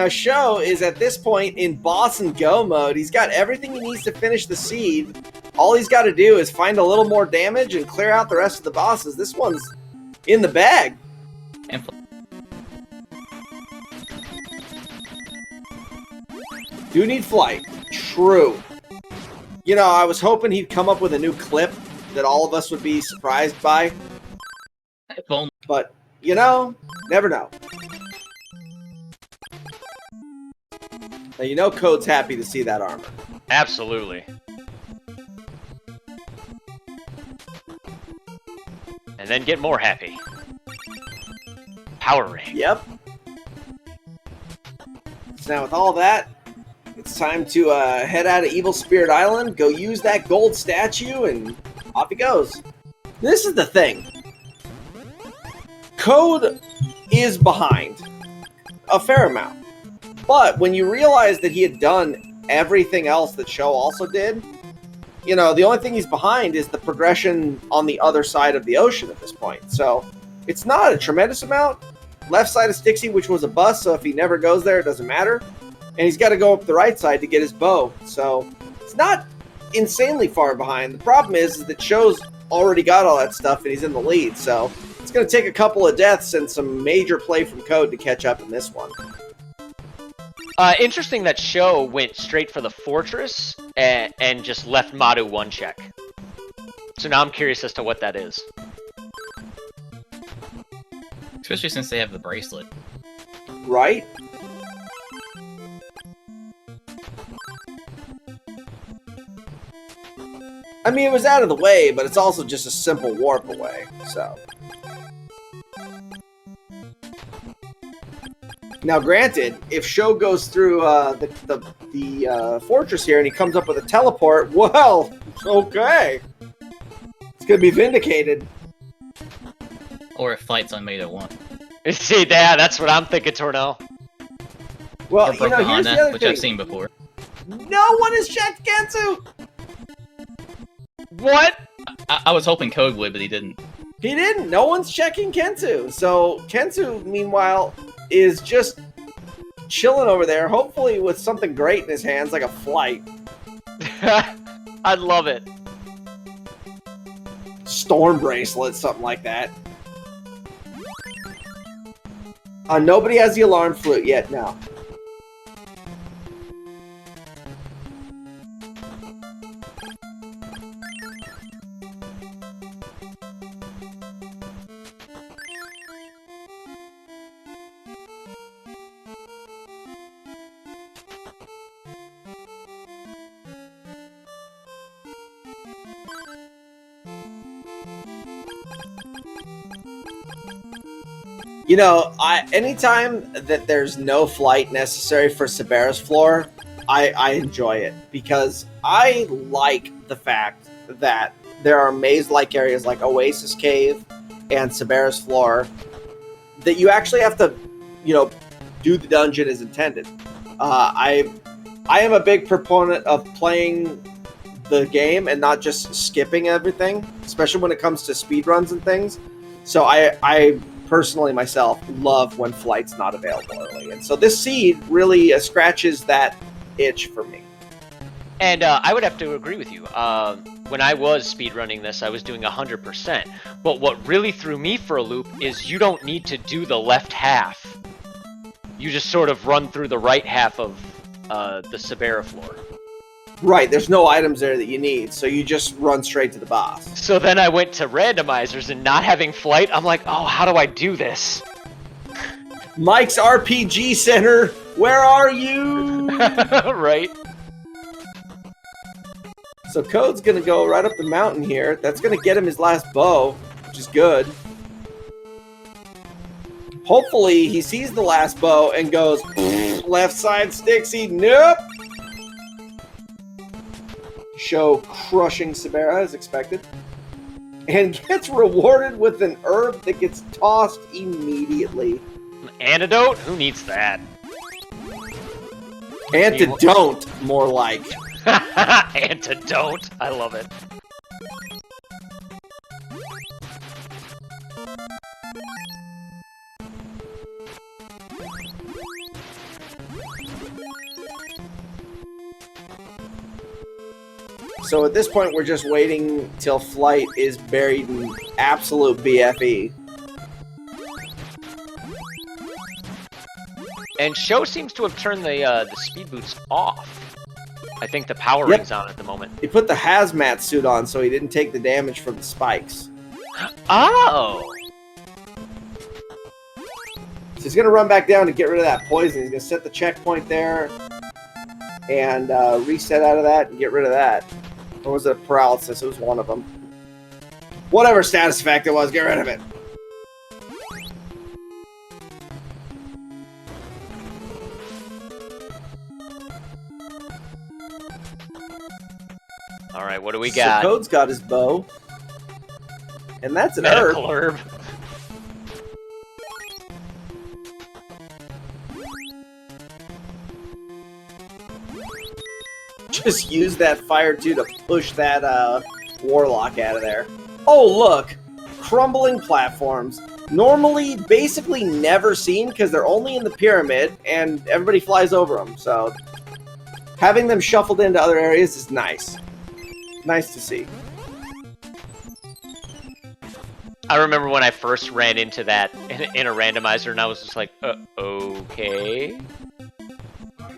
Sho is at this point in boss and go mode. He's got everything he needs to finish the seed. All he's got to do is find a little more damage and clear out the rest of the bosses. This one's in the bag. Do need flight. True. You know, I was hoping he'd come up with a new clip that all of us would be surprised by. But, you know, never know. Now, you know Code's happy to see that armor. Absolutely. And then get more happy. Power Ring. Yep. So now with all that, it's time to head out of Evil Spirit Island, go use that gold statue, and off he goes. This is the thing. Code is behind a fair amount. But when you realize that he had done everything else that Sho also did, you know, the only thing he's behind is the progression on the other side of the ocean at this point. So it's not a tremendous amount. Left side of Stixie, which was a bust, so if he never goes there, it doesn't matter. And he's got to go up the right side to get his bow. So it's not insanely far behind. The problem is that Sho's already got all that stuff and he's in the lead. So it's going to take a couple of deaths and some major play from Code to catch up in this one. Interesting that Sho went straight for the fortress and just left Madu one check. So now I'm curious as to what that is. Especially since they have the bracelet. Right? I mean, it was out of the way, but it's also just a simple warp away, so. Now, granted, if Sho goes through the fortress here and he comes up with a teleport, well, okay. It's going to be vindicated. Or if flight's on Meta 1. See, that's what I'm thinking, Tornell. Well, Or you know, here's the Pocahontas, other which thing. I've seen before. No one has checked Gensu! What? I was hoping Code would, but he didn't. He didn't. No one's checking Kensu. So Kensu, meanwhile, is just chilling over there, hopefully with something great in his hands, like a flight. I love it. Storm bracelet, something like that. Nobody has the alarm flute yet, no. You know, anytime that there's no flight necessary for Sabera's floor, I enjoy it because I like the fact that there are maze-like areas like Oasis Cave and Sabera's floor that you actually have to, you know, do the dungeon as intended. I am a big proponent of playing the game and not just skipping everything, especially when it comes to speedruns and things. So I personally myself love when flight's not available early, and so this seed really scratches that itch for me. And I would have to agree with you. When I was speedrunning this, I was doing 100%. But what really threw me for a loop is you don't need to do the left half. You just sort of run through the right half of the Sabera floor. Right, there's no items there that you need, so you just run straight to the boss. So then I went to randomizers, and not having flight, I'm like, oh, how do I do this? Mike's RPG Center, where are you? Right. So Code's gonna go right up the mountain here. That's gonna get him his last bow, which is good. Hopefully he sees the last bow and goes, left side Stixie, nope! Show crushing Sabera as expected. And gets rewarded with an herb that gets tossed immediately. Antidote? Who needs that? Antidote, more like. Antidote. I love it. So at this point, we're just waiting till Flight is buried in absolute BFE. And Sho seems to have turned the speed boots off. I think the power ring's on at the moment. He put the hazmat suit on so he didn't take the damage from the spikes. Oh! So he's going to run back down to get rid of that poison. He's going to set the checkpoint there and reset out of that and get rid of that. Or was it a paralysis? It was one of them. Whatever status effect it was, get rid of it. Alright, what do we got? So Code's got his bow. And that's an Medical herb. Just use that fire too to push that warlock out of there. Oh look! Crumbling platforms. Normally, basically never seen because they're only in the pyramid and everybody flies over them. So having them shuffled into other areas is nice. Nice to see. I remember when I first ran into that in a randomizer, and I was just like, okay.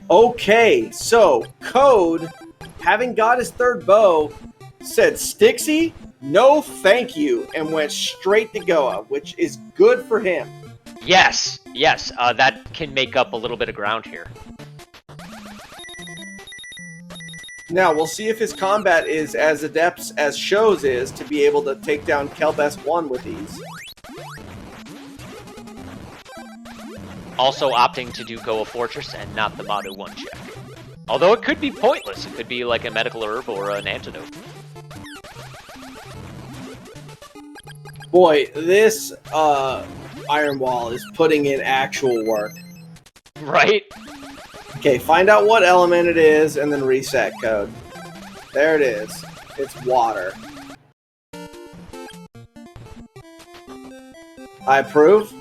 Okay, so Code, having got his third bow, said, Stixie, no thank you, and went straight to Goa, which is good for him. Yes, yes, that can make up a little bit of ground here. Now, we'll see if his combat is as adept as Sho's is to be able to take down Kelbest 1 with ease. Also opting to do Goa Fortress and not the Madu 1 check. Although it could be pointless. It could be like a medical herb or an antidote. Boy, this Iron Wall is putting in actual work. Right? Okay, find out what element it is and then reset Code. There it is. It's water. I approve.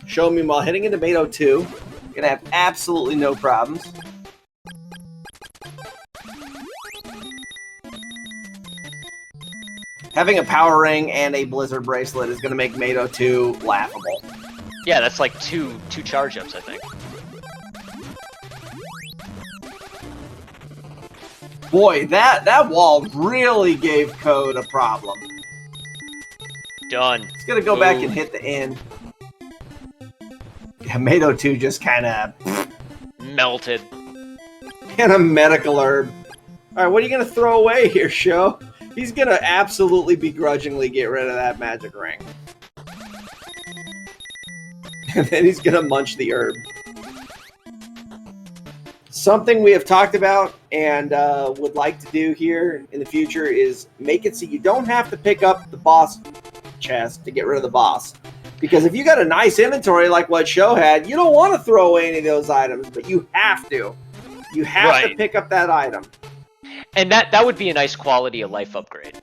Show me while hitting into Tomato 2. Gonna have absolutely no problems. Having a power ring and a blizzard bracelet is gonna make Mato 2 laughable. Yeah, that's like two charge ups, I think. Boy, that wall really gave Code a problem. Done. It's gonna go back and hit the end. Yeah, Mato 2 just kind of melted. And a medical herb. All right, what are you gonna throw away here, Sho? He's gonna absolutely begrudgingly get rid of that magic ring. And then he's gonna munch the herb. Something we have talked about and would like to do here in the future is make it so you don't have to pick up the boss chest to get rid of the boss. Because if you got a nice inventory like what Sho had, you don't want to throw away any of those items, but you have to. You have to pick up that item. And that would be a nice quality of life upgrade.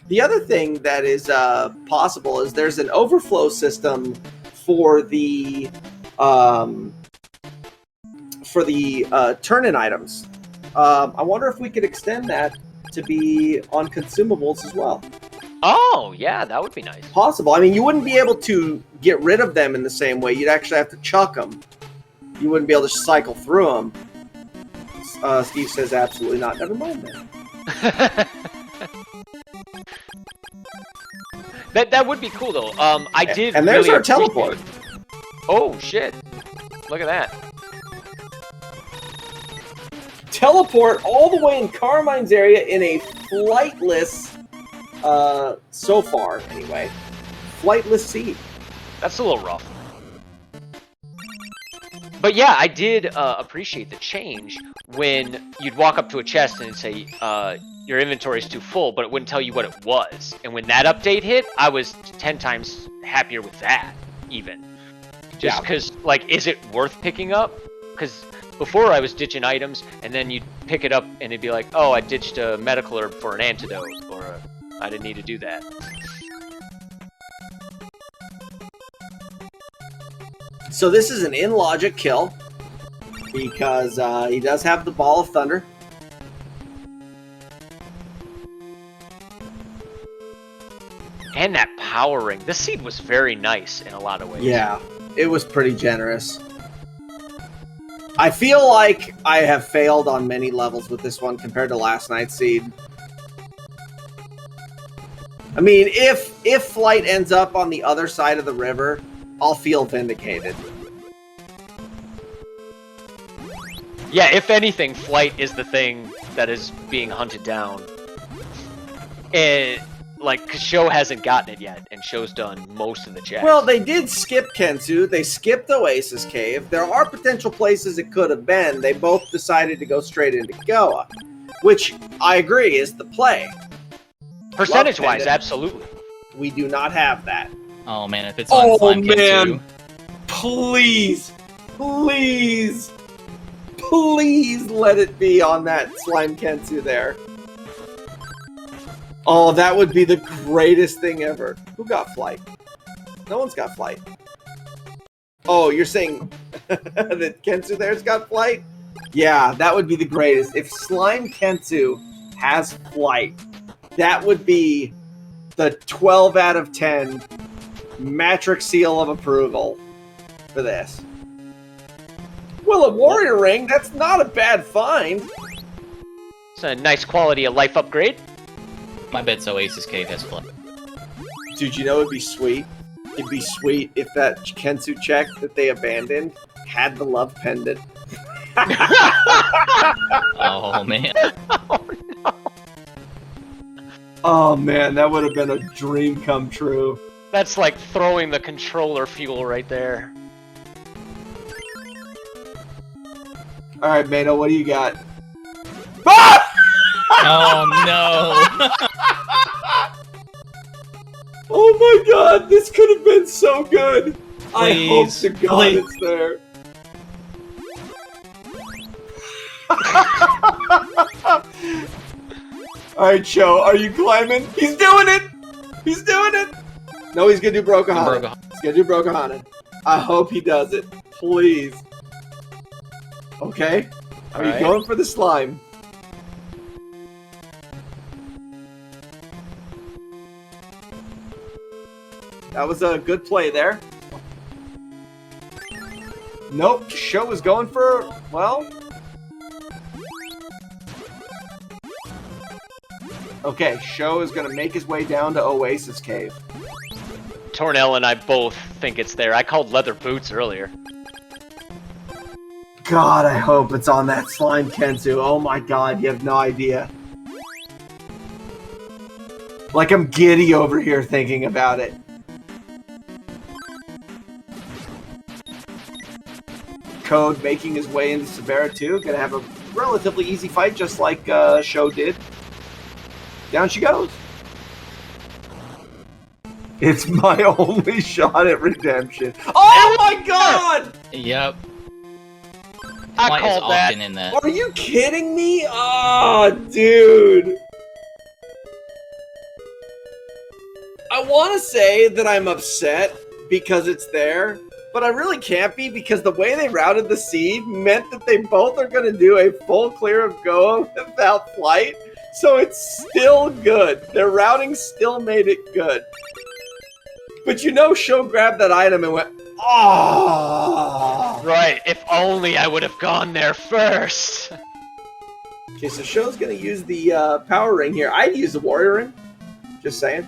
The other thing that is possible is there's an overflow system for the turn-in items. I wonder if we could extend that to be on consumables as well. Oh, yeah, that would be nice. Possible. I mean, you wouldn't be able to get rid of them in the same way. You'd actually have to chuck them. You wouldn't be able to cycle through them. Steve says absolutely not. Never mind that. That would be cool, though. I did. And there's really our teleport. Oh, shit. Look at that. Teleport all the way in Carmine's area in a flightless, so far anyway, flightless seed. That's a little rough. But yeah, I did appreciate the change when you'd walk up to a chest and it'd say, your inventory's too full, but it wouldn't tell you what it was. And when that update hit, I was 10 times happier with that, even. Just because, like, is it worth picking up? Because before I was ditching items, and then you'd pick it up and it'd be like, oh, I ditched a medical herb for an antidote, or I didn't need to do that. So this is an in-logic kill, because he does have the Ball of Thunder. And that power ring. This seed was very nice in a lot of ways. Yeah, it was pretty generous. I feel like I have failed on many levels with this one compared to last night's seed. I mean, if Flight ends up on the other side of the river, I'll feel vindicated. Yeah, if anything, Flight is the thing that is being hunted down. Like, cause Sho hasn't gotten it yet, and Sho's done most of the checks. Well, they did skip Kensu. They skipped Oasis Cave. There are potential places it could have been. They both decided to go straight into Goa, which I agree is the play. Percentage-wise, absolutely. We do not have that. Oh man, if it's on Slime Kid too. Please, please, please let it be on that Slime Kensu there. Oh, that would be the greatest thing ever. Who got Flight? No one's got Flight. Oh, you're saying that Kensu there's got Flight? Yeah, that would be the greatest. If Slime Kensu has Flight, that would be the 12 out of 10 Matrix seal of approval for this. Well, a Warrior Ring, that's not a bad find. It's a nice quality of life upgrade. My bet's Oasis Cave has flood. Dude, you know it'd be sweet? It'd be sweet if that Kensu check that they abandoned had the love pendant. Oh man. Oh, no. Oh man, that would have been a dream come true. That's like throwing the controller fuel right there. Alright, Mato, what do you got? Ah! Oh no. Oh my god, this could have been so good! I hope Please, to god please. it's there. Alright, Sho, are you climbing? He's doing it! He's doing it! No, he's gonna do Brokohana. Brokohana. He's gonna do Brokohana. I hope he does it. Please. Okay. Are you going for the slime? That was a good play there. Nope, Sho was going for, well... Okay, Sho is going to make his way down to Oasis Cave. Tornell and I both think it's there. I called leather boots earlier. God, I hope it's on that slime, Kenzu. Oh my god, you have no idea. Like, I'm giddy over here thinking about it. Code making his way into Severa too. Gonna have a relatively easy fight, just like Sho did. Down she goes. It's my only shot at redemption. Oh my god! Yep. I Why is called that. often in that. Are you kidding me? Oh, dude. I want to say that I'm upset because it's there, but I really can't be because the way they routed the seed meant that they both are going to do a full clear of Goa without flight, so it's still good. Their routing still made it good. But you know Sho grabbed that item and went, oh. Right, if only I would have gone there first. Okay, so Sho's going to use the power ring here. I'd use the warrior ring. Just saying.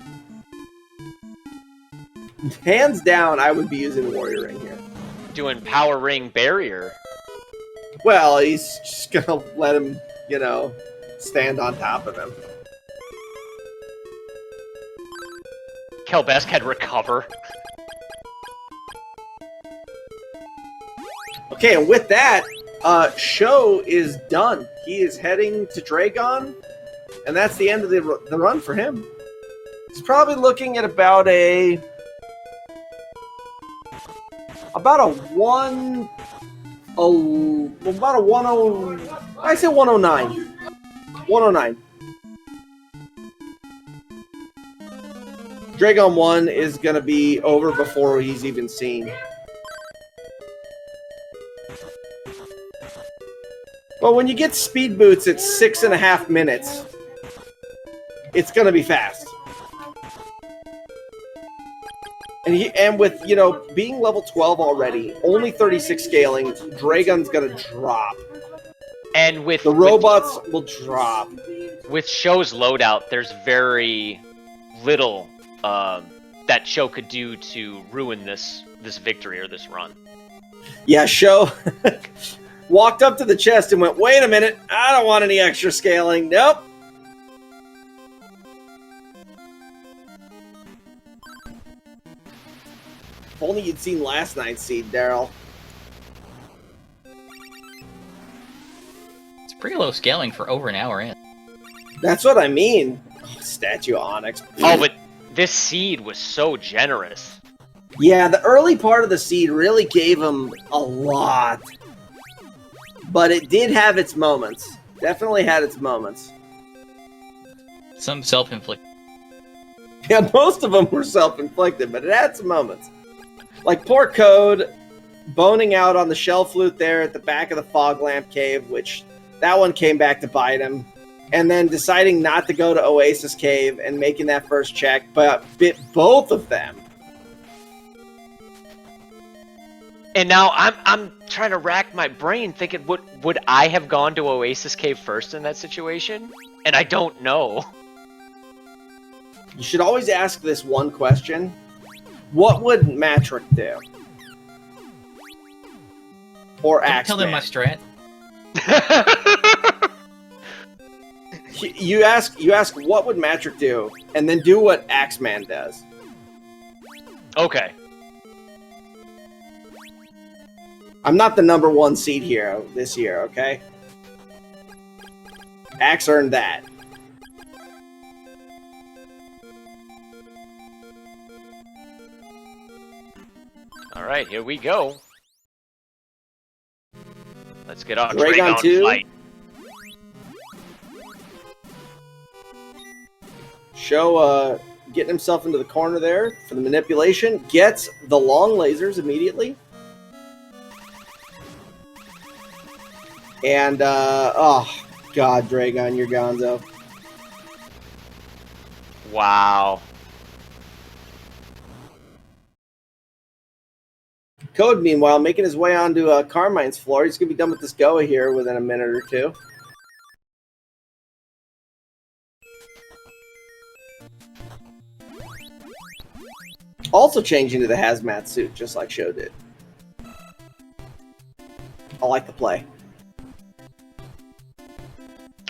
Hands down, I would be using the warrior ring here. Doing power ring barrier. Well, he's just going to let him, you know, stand on top of him. Kelbesk had recover. Okay, and with that, Sho is done. He is heading to Dragon, and that's the end of the run for him. He's probably looking at about a 109. I say 109. 109. Dragon 1 is going to be over before he's even seen. But when you get speed boots at 6.5 minutes, it's going to be fast. And with, you know, being level 12 already, only 36 scaling, Dragon's going to drop. And with the robots will drop. With Sho's loadout, there's very little that Sho could do to ruin this victory or this run. Yeah, Sho walked up to the chest and went, wait a minute, I don't want any extra scaling. Nope. If only you'd seen last night's seed, Daryl. It's pretty low scaling for over an hour in. That's what I mean. Oh, Statue of Onyx. Oh, but this seed was so generous. Yeah, the early part of the seed really gave him a lot. But it did have its moments. Definitely had its moments. Some self-inflicted. Yeah, most of them were self-inflicted, but it had some moments. Like poor Code boning out on the shell flute there at the back of the fog lamp cave, which that one came back to bite him. And then deciding not to go to Oasis Cave and making that first check, but bit both of them. And now I'm trying to rack my brain thinking, would I have gone to Oasis Cave first in that situation? And I don't know. You should always ask this one question. What would Matrick do? Or Axeman? Tell them my strat. You ask what would Matrick do, and then do what Axeman does. Okay. I'm not the #1 seed hero this year, okay? Axe earned that. Alright, here we go. Let's get on Dragon Dragon 2. fight. getting himself into the corner there for the manipulation. Gets the long lasers immediately. And, oh, God, Dragon, you're gonzo. Wow. Code, meanwhile, making his way onto Carmine's floor. He's going to be done with this Goa here within a minute or two. Also changing to the hazmat suit, just like Sho did. I like the play.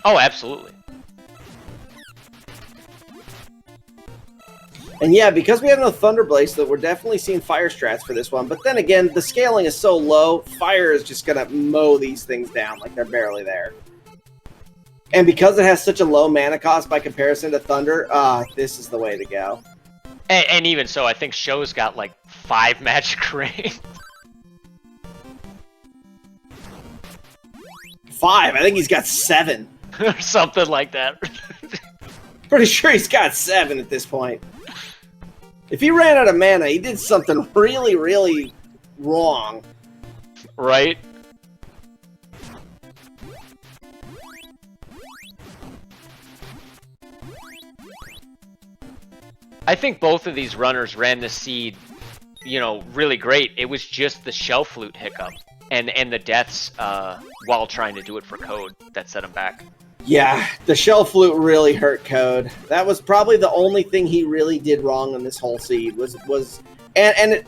Oh, absolutely. And yeah, because we have no Thunder Blaze, that we're definitely seeing fire strats for this one. But then again, the scaling is so low, fire is just going to mow these things down like they're barely there. And because it has such a low mana cost by comparison to Thunder, this is the way to go. And even so, I think Sho's got like 5 magic rings. 5? I think he's got 7. Or something like that. Pretty sure he's got 7 at this point. If he ran out of mana, he did something really, really wrong. Right? I think both of these runners ran the seed, you know, really great. It was just the shell flute hiccup and the deaths while trying to do it for Code that set him back. Yeah, the shell flute really hurt Code. That was probably the only thing he really did wrong in this whole seed. In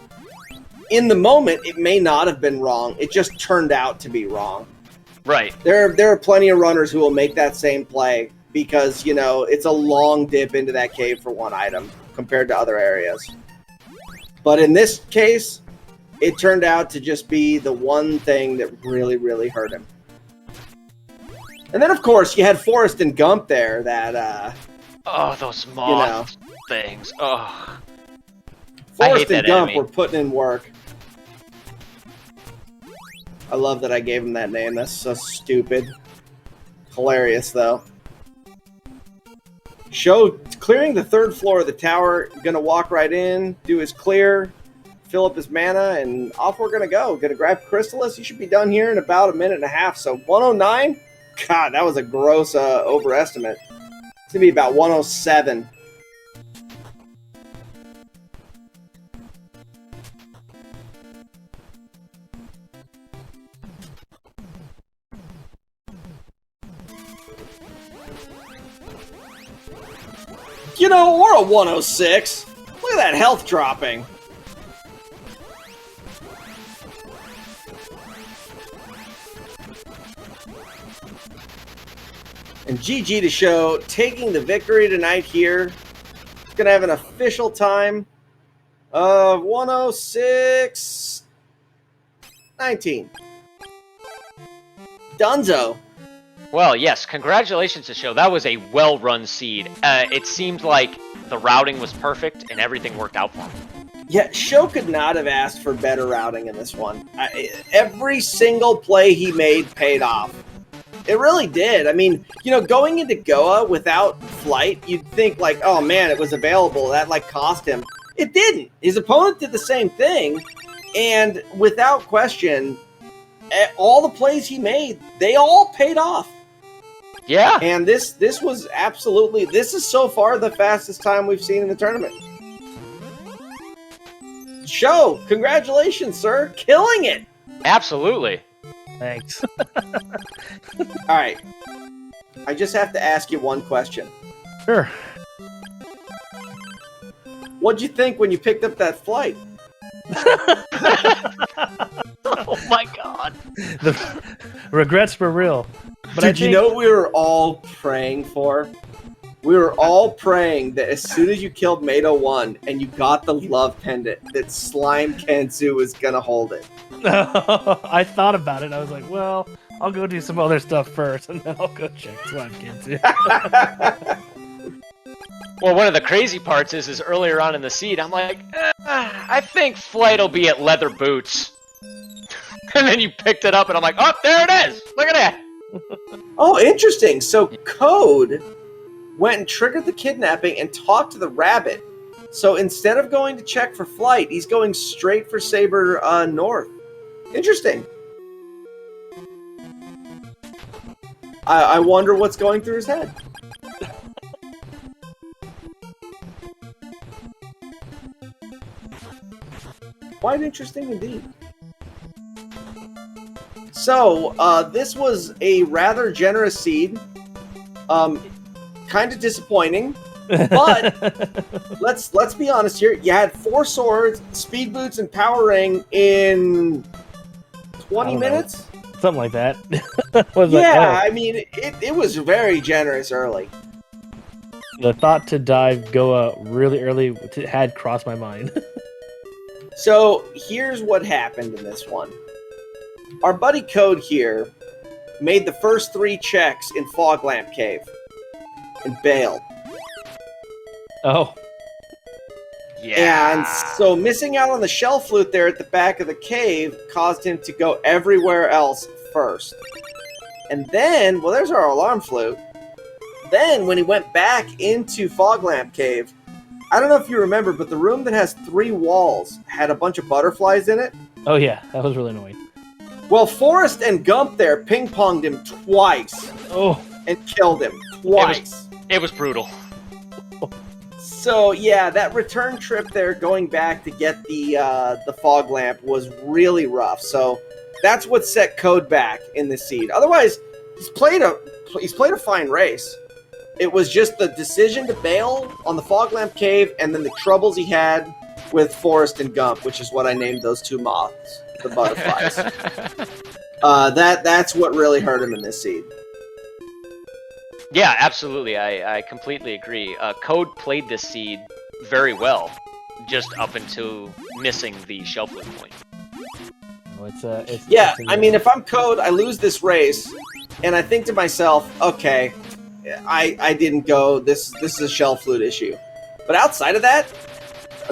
the moment, it may not have been wrong. It just turned out to be wrong. Right. There are plenty of runners who will make that same play because, you know, it's a long dip into that cave for one item compared to other areas. But in this case, it turned out to just be the one thing that really, really hurt him. And then, of course, you had Forrest and Gump there that, oh, those moth things. Oh. Forrest and Gump were putting in work. I love that I gave him that name. That's so stupid. Hilarious, though. Sho clearing the 3rd floor of the tower. Gonna walk right in, do his clear, fill up his mana, and off we're gonna go. Gonna grab Crystalis. He should be done here in about a minute and a half. So 109? God, that was a gross overestimate. It's gonna be about 107. You know, or a 106. Look at that health dropping. And GG to Sho, taking the victory tonight here. It's going to have an official time of 106.19. Dunzo. Well, yes, congratulations to Sho. That was a well-run seed. It seemed like the routing was perfect and everything worked out for him. Yeah, Sho could not have asked for better routing in this one. Every single play he made paid off. It really did. I mean, you know, going into Goa without flight, you'd think like, oh man, it was available. That like cost him. It didn't. His opponent did the same thing. And without question, all the plays he made, they all paid off. Yeah. And this was absolutely, this is so far the fastest time we've seen in the tournament. Sho, congratulations, sir. Killing it. Absolutely. Thanks. All right. I just have to ask you one question. Sure. What'd you think when you picked up that flight? Oh my god. The regrets were real. But Dude, you know what we were all praying for? We were all praying that as soon as you killed Mato 1 and you got the love pendant, that Slime Kensu was gonna hold it. I thought about it. I was like, well, I'll go do some other stuff first, and then I'll go check Slime Kensu. Well, one of the crazy parts is earlier on in the seed, I'm like, I think Flight will be at leather boots. And then you picked it up, and I'm like, oh, there it is! Look at that! Oh, interesting. So Code went and triggered the kidnapping and talked to the rabbit. So instead of going to check for flight, he's going straight for Saber North. Interesting. I wonder what's going through his head. Quite interesting indeed. So, this was a rather generous seed. Kind of disappointing. But let's be honest here. You had 4 swords, speed boots, and power ring in 20 minutes? Something like that. I mean, it was very generous early. The thought to dive Goa really early had crossed my mind. So here's what happened in this one. Our buddy Code here made the first 3 checks in Fog Lamp Cave and bailed. Oh. Yeah. And so missing out on the shell flute there at the back of the cave caused him to go everywhere else first. And then, well, there's our alarm flute. Then, when he went back into Fog Lamp Cave, I don't know if you remember, but the room that has 3 walls had a bunch of butterflies in it. Oh, yeah. That was really annoying. Well, Forrest and Gump there ping-ponged him twice. Oh. And killed him twice. It was brutal. So yeah, that return trip there, going back to get the fog lamp, was really rough. So that's what set Code back in this seed. Otherwise, he's played a fine race. It was just the decision to bail on the fog lamp cave, and then the troubles he had with Forrest and Gump, which is what I named those 2 moths, the butterflies. That's what really hurt him in this seed. Yeah, absolutely. I completely agree. Code played this seed very well, just up until missing the shell flip point. I mean, if I'm Code, I lose this race, and I think to myself, okay, I didn't go. This is a shell flute issue. But outside of that,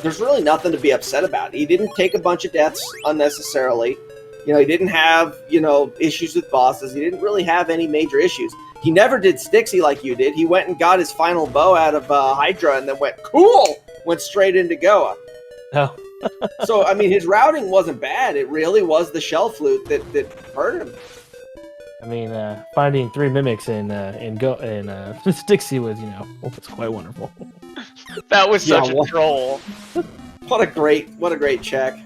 there's really nothing to be upset about. He didn't take a bunch of deaths unnecessarily. He didn't have, issues with bosses. He didn't really have any major issues. He never did Stixie like you did. He went and got his final bow out of Hydra and then went straight into Goa. Oh. So, I mean, his routing wasn't bad. It really was the shell flute that hurt him. I mean, finding 3 mimics in Stixie was, was quite wonderful. That was such a troll. What a great check.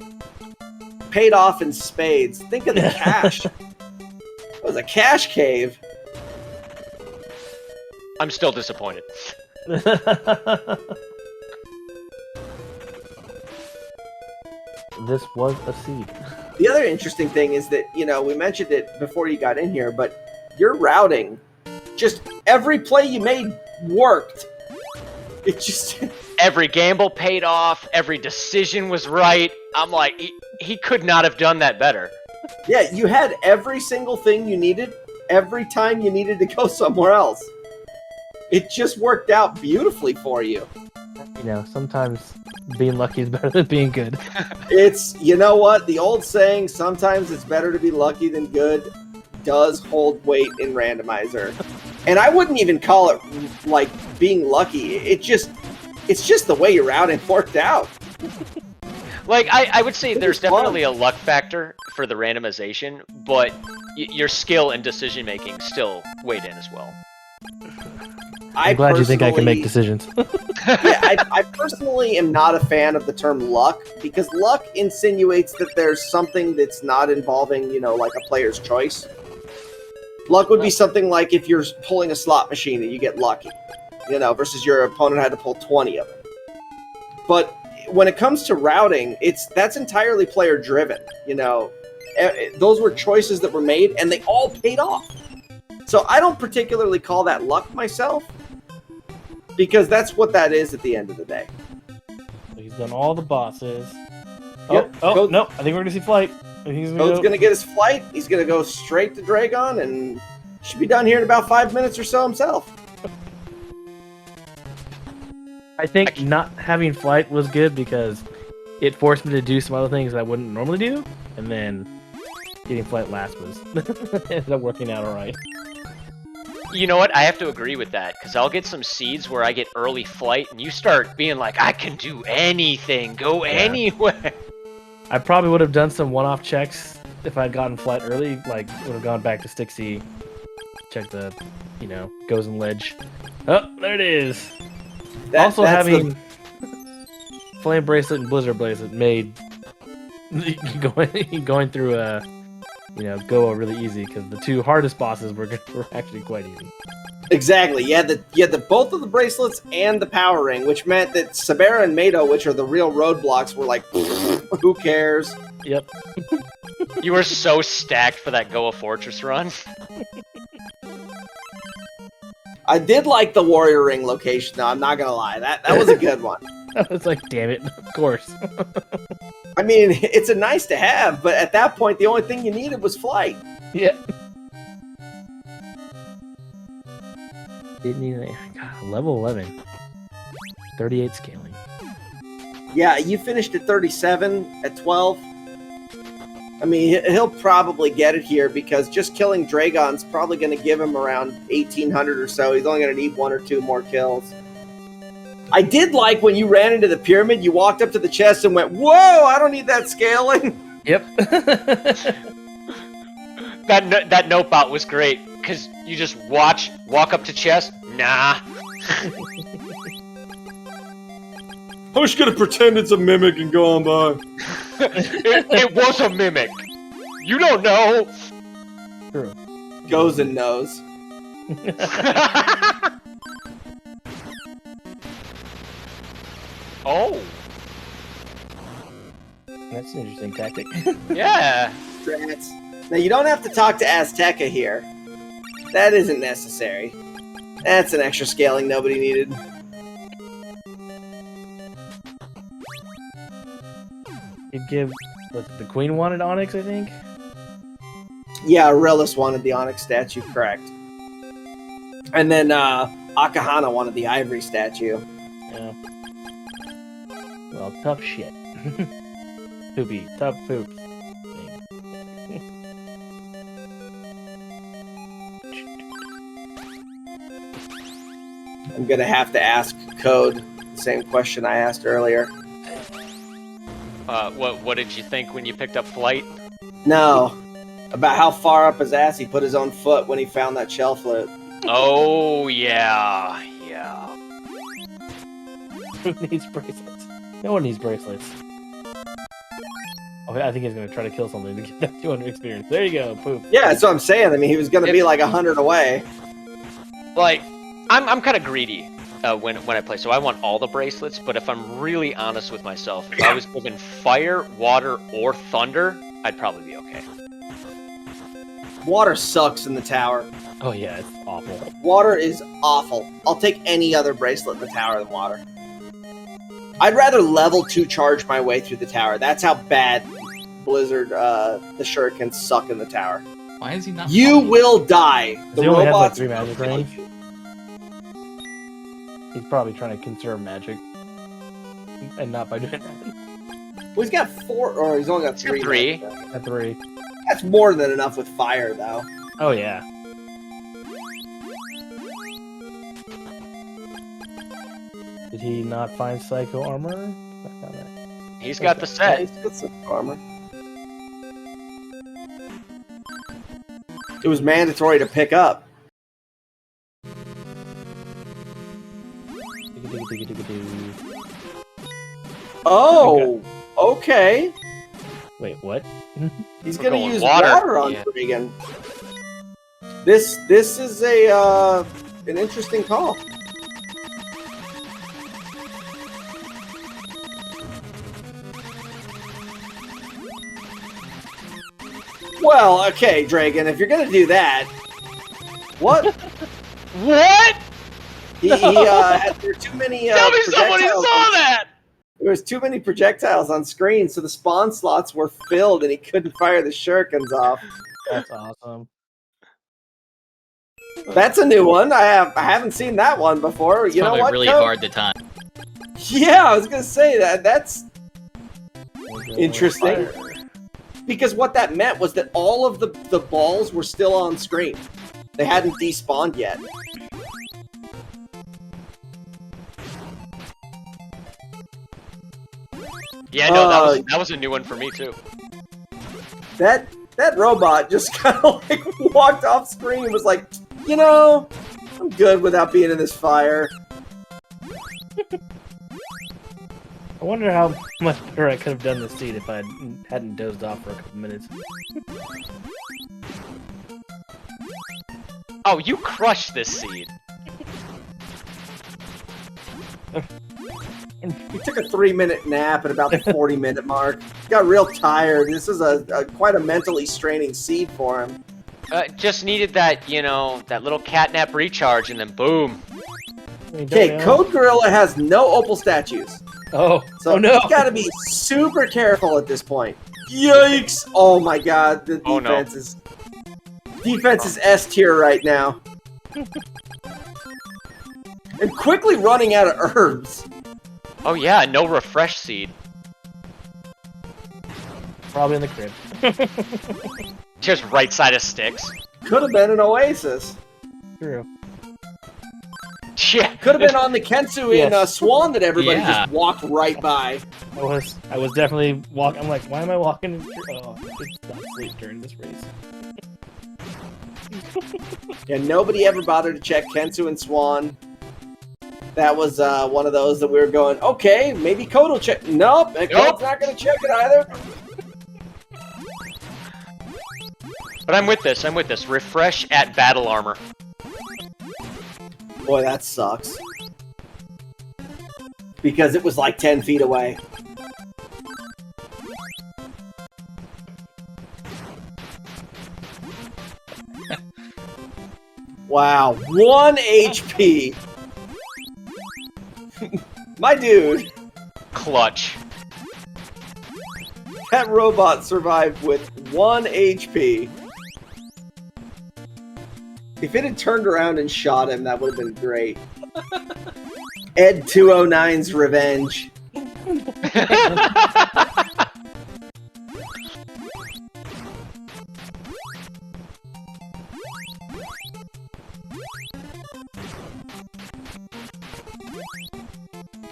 Paid off in spades. Think of the cash. It was a cash cave. I'm still disappointed. This was a seed. The other interesting thing is that, we mentioned it before you got in here, but your routing, just every play you made worked. It just... Every gamble paid off. Every decision was right. I'm like, he could not have done that better. Yeah, you had every single thing you needed every time you needed to go somewhere else. It just worked out beautifully for you. Sometimes being lucky is better than being good. It's, you know what? The old saying, sometimes it's better to be lucky than good, does hold weight in Randomizer. And I wouldn't even call it, like, being lucky. It's just the way your routing worked out. Like, I would say there's definitely a luck factor for the randomization, but your skill and decision-making still weighed in as well. I'm glad you think I can make decisions. I personally am not a fan of the term luck, because luck insinuates that there's something that's not involving, like a player's choice. Luck would be something like if you're pulling a slot machine and you get lucky, versus your opponent had to pull 20 of them. But when it comes to routing, that's entirely player driven. Those were choices that were made, and they all paid off. So I don't particularly call that luck myself, because that's what that is at the end of the day. He's done all the bosses. Yep. No, I think we're gonna see flight. Code's gonna get his flight. He's gonna go straight to Dragon, and should be done here in about 5 minutes or so himself. I think not having flight was good because it forced me to do some other things I wouldn't normally do, and then getting flight last was ended up working out all right. You know what? I have to agree with that, because I'll get some seeds where I get early flight, and you start being like, I can do anything, go anywhere. I probably would have done some one-off checks if I'd gotten flight early, like would have gone back to Stixie, check the, goes and ledge. Oh, there it is. Also having Flame Bracelet and Blizzard Bracelet made going through Goa really easy, because the two hardest bosses were actually quite easy. Exactly. You had the both of the bracelets and the power ring, which meant that Sabera and Mado, which are the real roadblocks, were like, who cares? Yep. You were so stacked for that Goa Fortress run. I did like the Warrior Ring location, though. I'm not gonna lie. That was a good one. I was like, damn it, of course. I mean, it's a nice to have, but at that point, the only thing you needed was flight. Yeah. Didn't need level 11. 38 scaling. Yeah, you finished at 37, at 12. I mean, he'll probably get it here because just killing Dragon's probably going to give him around 1,800 or so. He's only going to need 1 or 2 more kills. I did like when you ran into the pyramid, you walked up to the chest and went, whoa, I don't need that scaling. Yep. That note bot was great, because you just walk up to chest, nah. I'm just going to pretend it's a mimic and go on by. it was a mimic. You don't know. True. Goes and knows. Oh. That's an interesting tactic. Yeah. Rats. Now, you don't have to talk to Azteca here. That isn't necessary. That's an extra scaling nobody needed. You'd give the Queen wanted Onyx, I think. Yeah, Aurelius wanted the Onyx statue, correct. And then Akahana wanted the Ivory statue. Yeah. Well, tough shit. Poopy. Tough poop. I'm gonna have to ask Code the same question I asked earlier. What did you think when you picked up flight? No. About how far up his ass he put his own foot when he found that shell flute. Oh, yeah. Who needs bracelets? No one needs bracelets. Okay, I think he's gonna try to kill something to get that 200 experience. There you go, poop. Yeah, that's what I'm saying. I mean, he was gonna be like 100 away. Like, I'm kind of greedy when I play, so I want all the bracelets, but if I'm really honest with myself, if I was given fire, water, or thunder, I'd probably be okay. Water sucks in the tower. Oh yeah, it's awful. Water is awful. I'll take any other bracelet in the tower than water. I'd rather level 2 charge my way through the tower. That's how bad Blizzard, the shurikens suck in the tower. Why is he not? You will die. The He only has, like, robots 3 magic will kill range? you. He's probably trying to conserve magic. And not by doing that. Well, he's got 4, or he's only got 3. 3. At 3. That's more than enough with fire, though. Oh yeah. Did he not find Psycho Armor? I found that. He's got the Yeah, set. he's got some armor. It was mandatory to pick up. Oh, okay. Wait, what? He's We're gonna going use water. water on Yeah. Dragon. This is a an interesting call. Well, okay, Dragon, if you're gonna do that, what? What? There were too many. Tell me somebody projectiles saw that! There was too many projectiles on screen, so the spawn slots were filled, and he couldn't fire the shurikens off. That's awesome. That's a new one. I haven't seen that one before. It's You know probably what? really Code? hard to time. Yeah, I was gonna say that. That's interesting. Because what that meant was that all of the balls were still on screen. They hadn't despawned yet. Yeah, no, that was a new one for me too. That robot just kind of like walked off screen and was like, you know, I'm good without being in this fire. I wonder how much better I could have done the seed if I hadn't dozed off for a couple minutes. Oh, you crushed this seed. He took a 3-minute nap at about the 40-minute mark. Got real tired. This is quite a mentally straining seed for him. Just needed that, you know, that little catnap recharge, and then boom. Okay, CodeGorilla has no opal statues. Oh, So no! he's got to be super careful at this point. Yikes! Oh my god, the defense is... Defense is S tier right now. And quickly running out of herbs. Oh yeah, no refresh seed. Probably in the crib. Just right side of sticks. Could have been an oasis. True. Yeah. Could have been on the Kensu in Yes. Swan that everybody Yeah. just walked right by. I was definitely walking. I'm like, why am I walking? Oh, I did not sleep during this race. And nobody ever bothered to check Kensu and Swan. That was one of those that we were going, okay, maybe Code will check. Nope, Code's not going to check it either. But I'm with this. Refresh at battle armor. Boy, that sucks. Because it was like 10 feet away. Wow, 1 HP. My dude. Clutch. That robot survived with 1 HP. If it had turned around and shot him, that would have been great. Ed 209's revenge.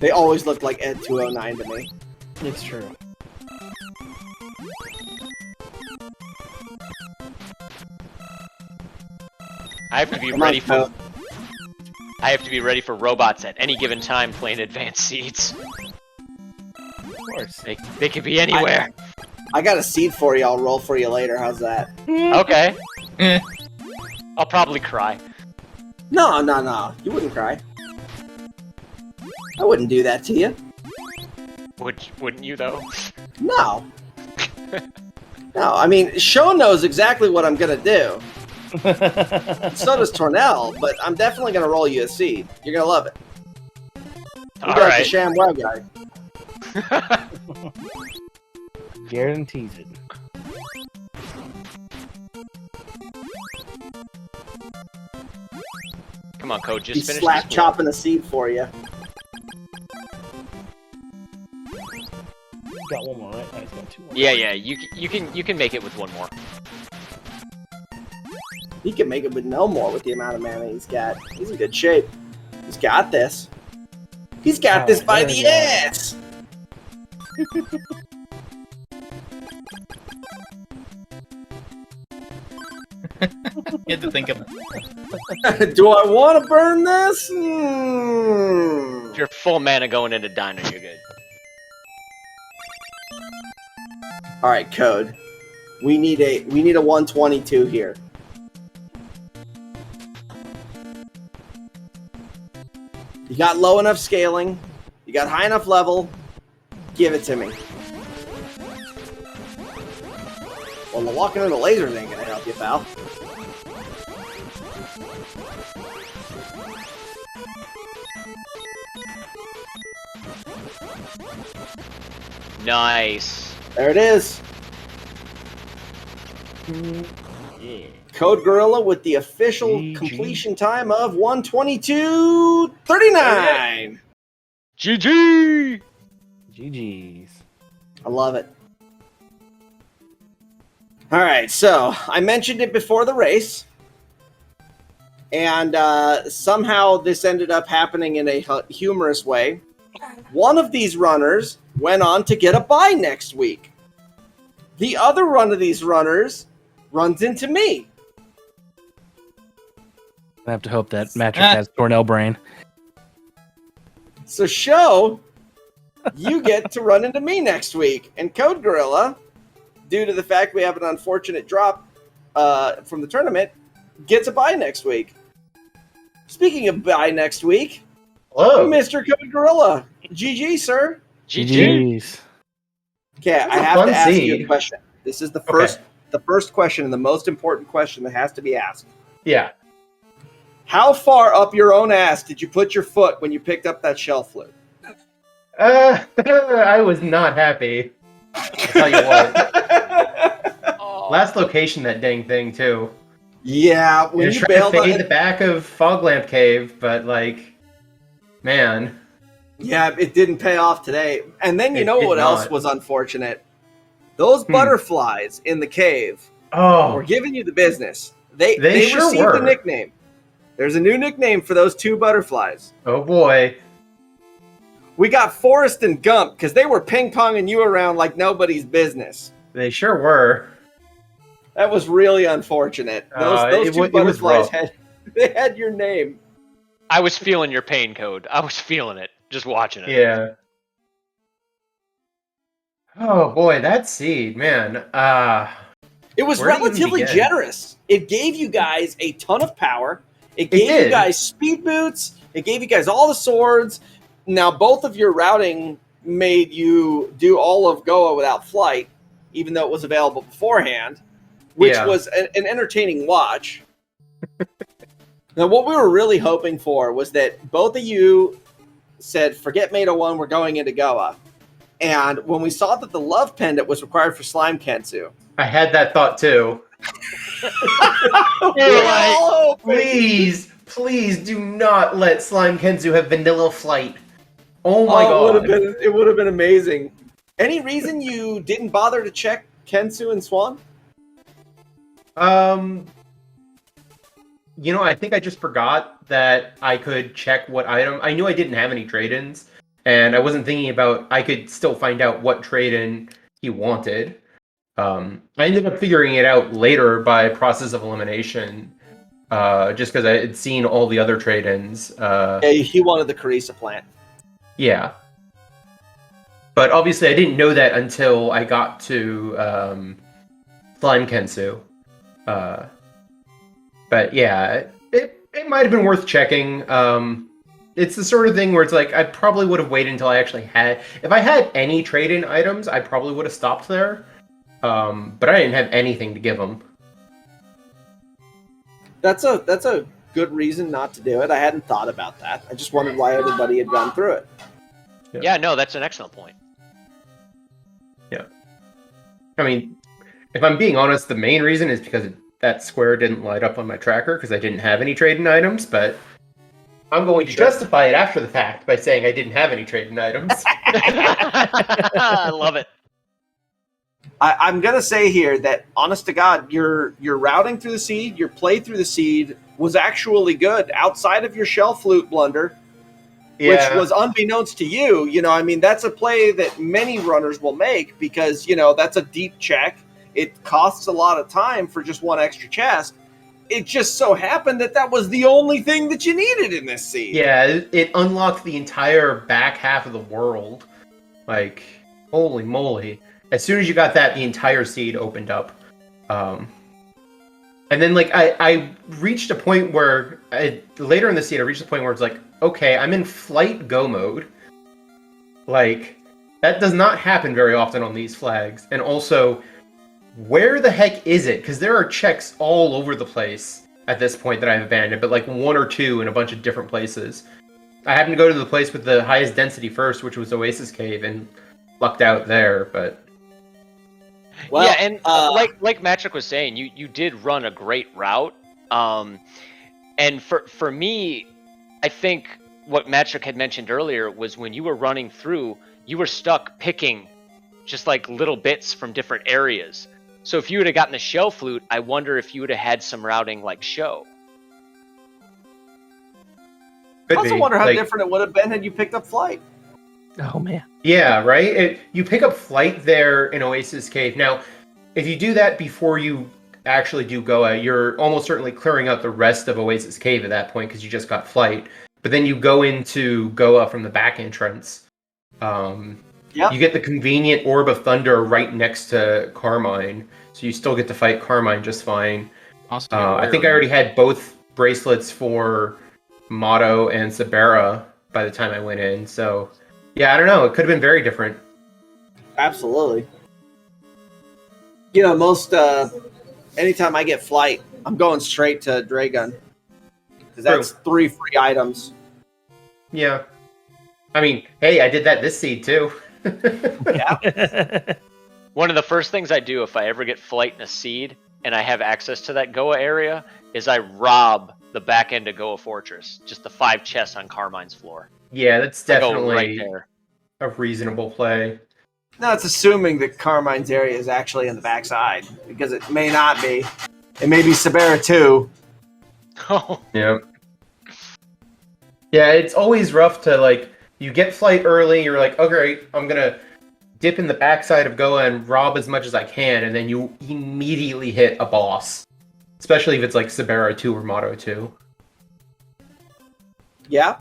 They always look like Ed 209 to me. It's true. I have to be ready for. I have to be ready for robots at any given time playing advanced seeds. Of course. They could be anywhere. I got a seed for you. I'll roll for you later. How's that? Okay. Eh. I'll probably cry. No. You wouldn't cry. I wouldn't do that to you. Wouldn't you though? No. No, I mean, Sho knows exactly what I'm gonna do. So does Tornell, but I'm definitely gonna roll you a seed. You're gonna love it. All You're like right. the ShamWow guy. Guarantees it. Come on, Code. Just He's finish slap this. chopping a seed for you. Got one more, right? He's got two more. Yeah. You can make it with one more. He can make it with no more with the amount of mana he's got. He's in good shape. He's got this. He's got this by there the we go. ass! You have to think of it. Do I want to burn this? Hmm. If you're full mana going into Dino, you're good. All right, Code. We need a 122 here. You got low enough scaling. You got high enough level. Give it to me. Well, the walking into lasers ain't gonna help you, pal. Nice. There it is. Yeah. CodeGorilla with the official GG. completion time of 122.39. GG. GG's. I love it. All right, so I mentioned it before the race. And somehow this ended up happening in a humorous way. One of these runners went on to get a bye next week. The other one of these runners runs into me. I have to hope that Matrick has Cornell brain. So, Sho, you get to run into me next week. And CodeGorilla, due to the fact we have an unfortunate drop from the tournament, gets a bye next week. Speaking of bye next week, Hello. Mr. CodeGorilla. GG, sir. GG's. Okay, That's I a have fun to ask you a seed. question. This is the Okay. first question and the most important question that has to be asked. Yeah. How far up your own ass did you put your foot when you picked up that shell flute? I was not happy. I'll tell you what. Oh. Last location, that dang thing, too. Yeah, when You're you trying bailed to on fade the back of Fog Lamp Cave, but, like, man. Yeah, it didn't pay off today. And then you It know did what else not. was unfortunate? Those butterflies in the cave Oh, were giving you the business. They sure received were. a nickname. There's a new nickname for those two butterflies. oh boy. We got Forrest and Gump because they were ping-ponging you around like nobody's business. They sure were. That was really unfortunate. Those two it was butterflies rough. had your name. I was feeling your pain, Code. I was feeling it, just watching it. Yeah. Oh boy, that seed, man. It was Where to even relatively begin? generous. It gave you guys a ton of power. It gave you did. guys speed boots. It gave you guys all the swords. Now, both of your routing made you do all of Goa without flight, even though it was available beforehand, which Yeah. was an entertaining watch. Now, what we were really hoping for was that both of you said, forget Meta 1, we're going into Goa. And when we saw that the love pendant was required for Slime Kensu, I had that thought too. we were all hoping. Please do not let Slime Kenzu have vanilla flight. Oh my god. It would have been amazing. Any reason you didn't bother to check Kensu and Swan? You know, I think I just forgot that I could check what item. I knew I didn't have any trade-ins, and I wasn't thinking about I could still find out what trade-in he wanted. I ended up figuring it out later by process of elimination, just because I had seen all the other trade-ins. Yeah, he wanted the Carissa plant. Yeah. But obviously I didn't know that until I got to Slime Kensu. But yeah, it might have been worth checking. It's the sort of thing where it's like, I probably would have waited until I actually had... If I had any trade-in items, I probably would have stopped there. But I didn't have anything to give them. That's a good reason not to do it. I hadn't thought about that. I just wondered why everybody had gone through it. Yeah, no, that's an excellent point. Yeah. I mean, if I'm being honest, the main reason is because that square didn't light up on my tracker because I didn't have any trade-in items, but I'm going to justify it after the fact by saying I didn't have any trade-in items. I love it. I'm gonna say here that, honest to God, your routing through the seed, your play through the seed was actually good outside of your shell flute blunder, which was unbeknownst to you. You know, I mean, that's a play that many runners will make because, you know, that's a deep check. It costs a lot of time for just one extra chest. It just so happened that that was the only thing that you needed in this seed. Yeah, it unlocked the entire back half of the world. Like, holy moly. As soon as you got that, the entire seed opened up. And then, like, I reached a point where, later in the seed, I reached a point where it's like, okay, I'm in flight go mode. Like, that does not happen very often on these flags. And also, where the heck is it? Because there are checks all over the place at this point that I've abandoned, but like one or two in a bunch of different places. I happened to go to the place with the highest density first, which was Oasis Cave, and lucked out there, but... Well, yeah, and like Matrick was saying, you did run a great route. And for me, I think what Matrick had mentioned earlier was when you were running through, you were stuck picking just like little bits from different areas. So if you would have gotten the shell flute, I wonder if you would have had some routing like Sho. I Could also be. wonder how Like, different it would have been had you picked up Flight. Oh man. Yeah, right? You pick up Flight there in Oasis Cave. Now, if you do that before you actually do Goa, you're almost certainly clearing out the rest of Oasis Cave at that point because you just got Flight. But then you go into Goa from the back entrance. Yep. You get the convenient Orb of Thunder right next to Carmine, so you still get to fight Carmine just fine. Also, be I aware think I already had both bracelets for Motto and Sabera by the time I went in, so yeah, I don't know. It could have been very different. Absolutely. Most anytime I get Flight, I'm going straight to Dragon. Because that's 3 free items. Yeah. I mean, hey, I did that this seed too. Yeah. One of the first things I do if I ever get Flight in a seed and I have access to that Goa area is I rob the back end of Goa Fortress. Just the 5 chests on Carmine's floor. Yeah, that's I go right definitely there. a reasonable play. Now it's assuming that Carmine's area is actually in the backside. Because it may not be. It may be Sabera too. Oh, Yeah. Yeah, it's always rough to, like, you get Flight early, you're like, oh great, I'm gonna dip in the backside of Goa and rob as much as I can, and then you immediately hit a boss. Especially if it's like Sabera 2 or Motto 2. Yeah.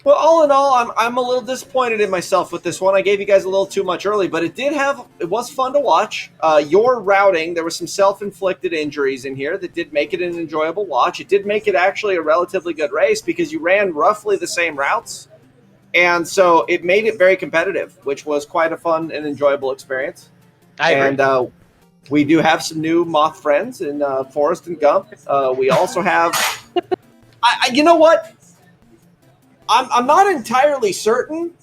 Well, all in all, I'm a little disappointed in myself with this one. I gave you guys a little too much early, but it was fun to watch. Your routing, there were some self-inflicted injuries in here that did make it an enjoyable watch. It did make it actually a relatively good race because you ran roughly the same routes. And so it made it very competitive, which was quite a fun and enjoyable experience. I agree. And we do have some new moth friends in Forrest and Gump. We also have... you know what? I'm not entirely certain.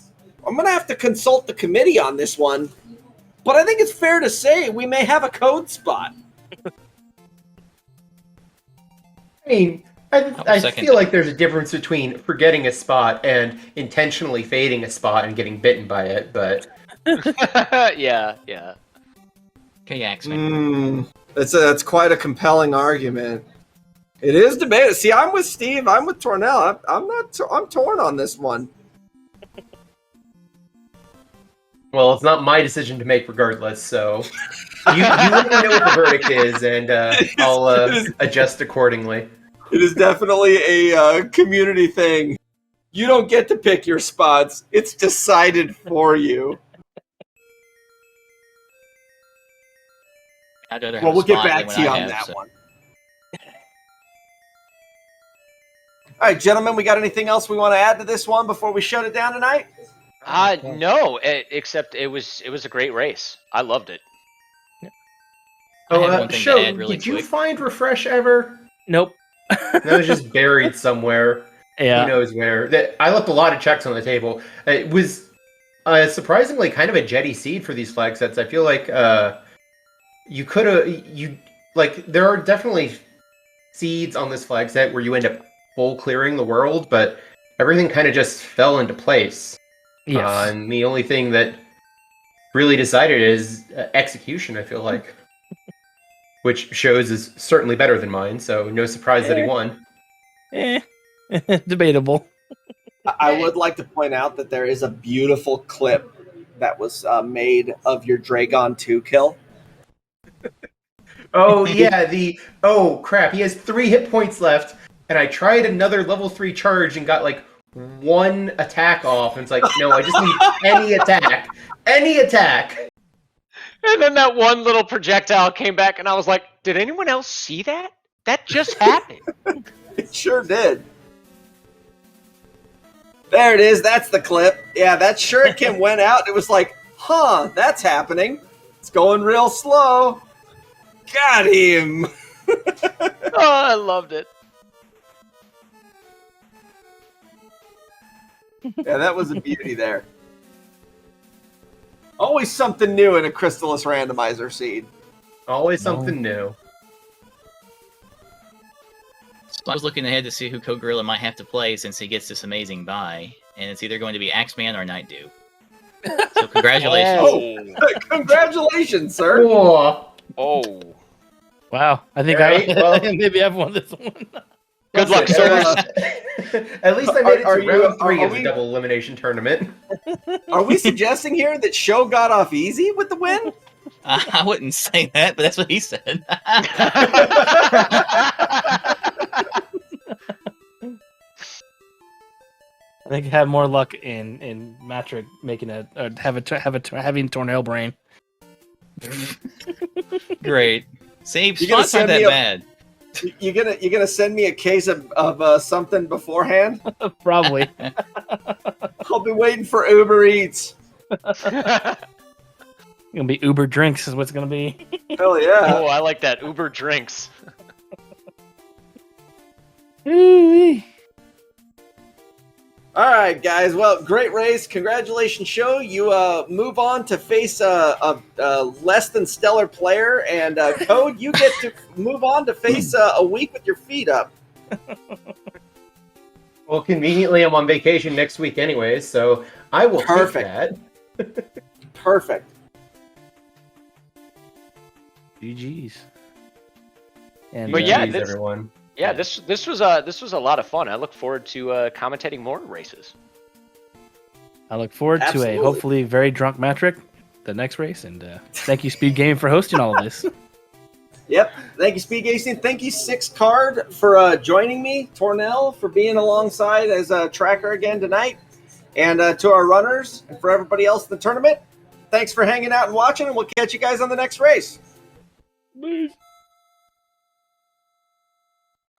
I'm going to have to consult the committee on this one. But I think it's fair to say we may have a code spot. I mean, I feel like there's a difference between forgetting a spot and intentionally fading a spot and getting bitten by it, but... yeah. Okay, Axman. That's quite a compelling argument. It is debated. See, I'm with Steve. I'm with Tornell. I'm torn on this one. Well, it's not my decision to make regardless, so... you let me know what the verdict is, and I'll adjust accordingly. It is definitely a community thing. You don't get to pick your spots. It's decided for you. I'd rather have Well, a we'll get spot back than to you what I on have, that so. one. All right, gentlemen, we got anything else we want to add to this one before we shut it down tonight? No, except it was a great race. I loved it. I have one thing to add really did you quick. find Refresh ever? Nope. That was just buried somewhere. Yeah. Who knows where. I left a lot of checks on the table. It was surprisingly kind of a jetty seed for these flag sets. I feel like you could have... there are definitely seeds on this flag set where you end up full clearing the world, but everything kind of just fell into place. Yes. And the only thing that really decided is execution, I feel like. Which shows is certainly better than mine, so no surprise that he won. Debatable. I would like to point out that there is a beautiful clip that was made of your Dragon 2 kill. Oh, yeah, oh, crap, he has 3 hit points left, and I tried another level 3 charge and got, 1 attack off, and it's like, no, I just need any attack. Any attack! And then that one little projectile came back, and I was like, did anyone else see that? That just happened. It sure did. There it is. That's the clip. Yeah, that shuriken went out. It was like, huh, that's happening. It's going real slow. Got him. Oh, I loved it. Yeah, that was a beauty there. Always something new in a Crystalis randomizer seed. Always something new. So I was looking ahead to see who CodeGorilla might have to play since he gets this amazing buy, and it's either going to be Axeman or Night Dew. So congratulations. Oh, congratulations, sir. Cool. Oh. Wow. I think Right, I maybe I've won this one. Good luck, Source. At least I made it Are to you- round 3 are of the we- double elimination tournament. Are we suggesting here that Sho got off easy with the win? I wouldn't say that, but that's what he said. I think I have more luck in Matrick making having tornado brain. Great. See, You gonna spots aren't send me that a- bad. You gonna send me a case of something beforehand? Probably. I'll be waiting for Uber Eats. Gonna be Uber drinks is what's gonna be. Hell yeah! Oh, I like that. Uber drinks. Ooh-wee. All right, guys. Well, great race. Congratulations, Sho. You move on to face a less than stellar player, and Code, you get to move on to face a week with your feet up. Well, conveniently, I'm on vacation next week anyways, so I will Perfect. take that. Perfect. GG's. And But yeah, GGs, this- everyone. Yeah, this was a lot of fun. I look forward to commentating more races. I look forward to Absolutely. a hopefully very drunk Matrick the next race. And thank you, Speed Game, for hosting all of this. Yep. Thank you, Speed Gazing. Thank you, Six Card, for joining me. Tornell for being alongside as a tracker again tonight. And to our runners and for everybody else in the tournament, thanks for hanging out and watching, and we'll catch you guys on the next race. Peace.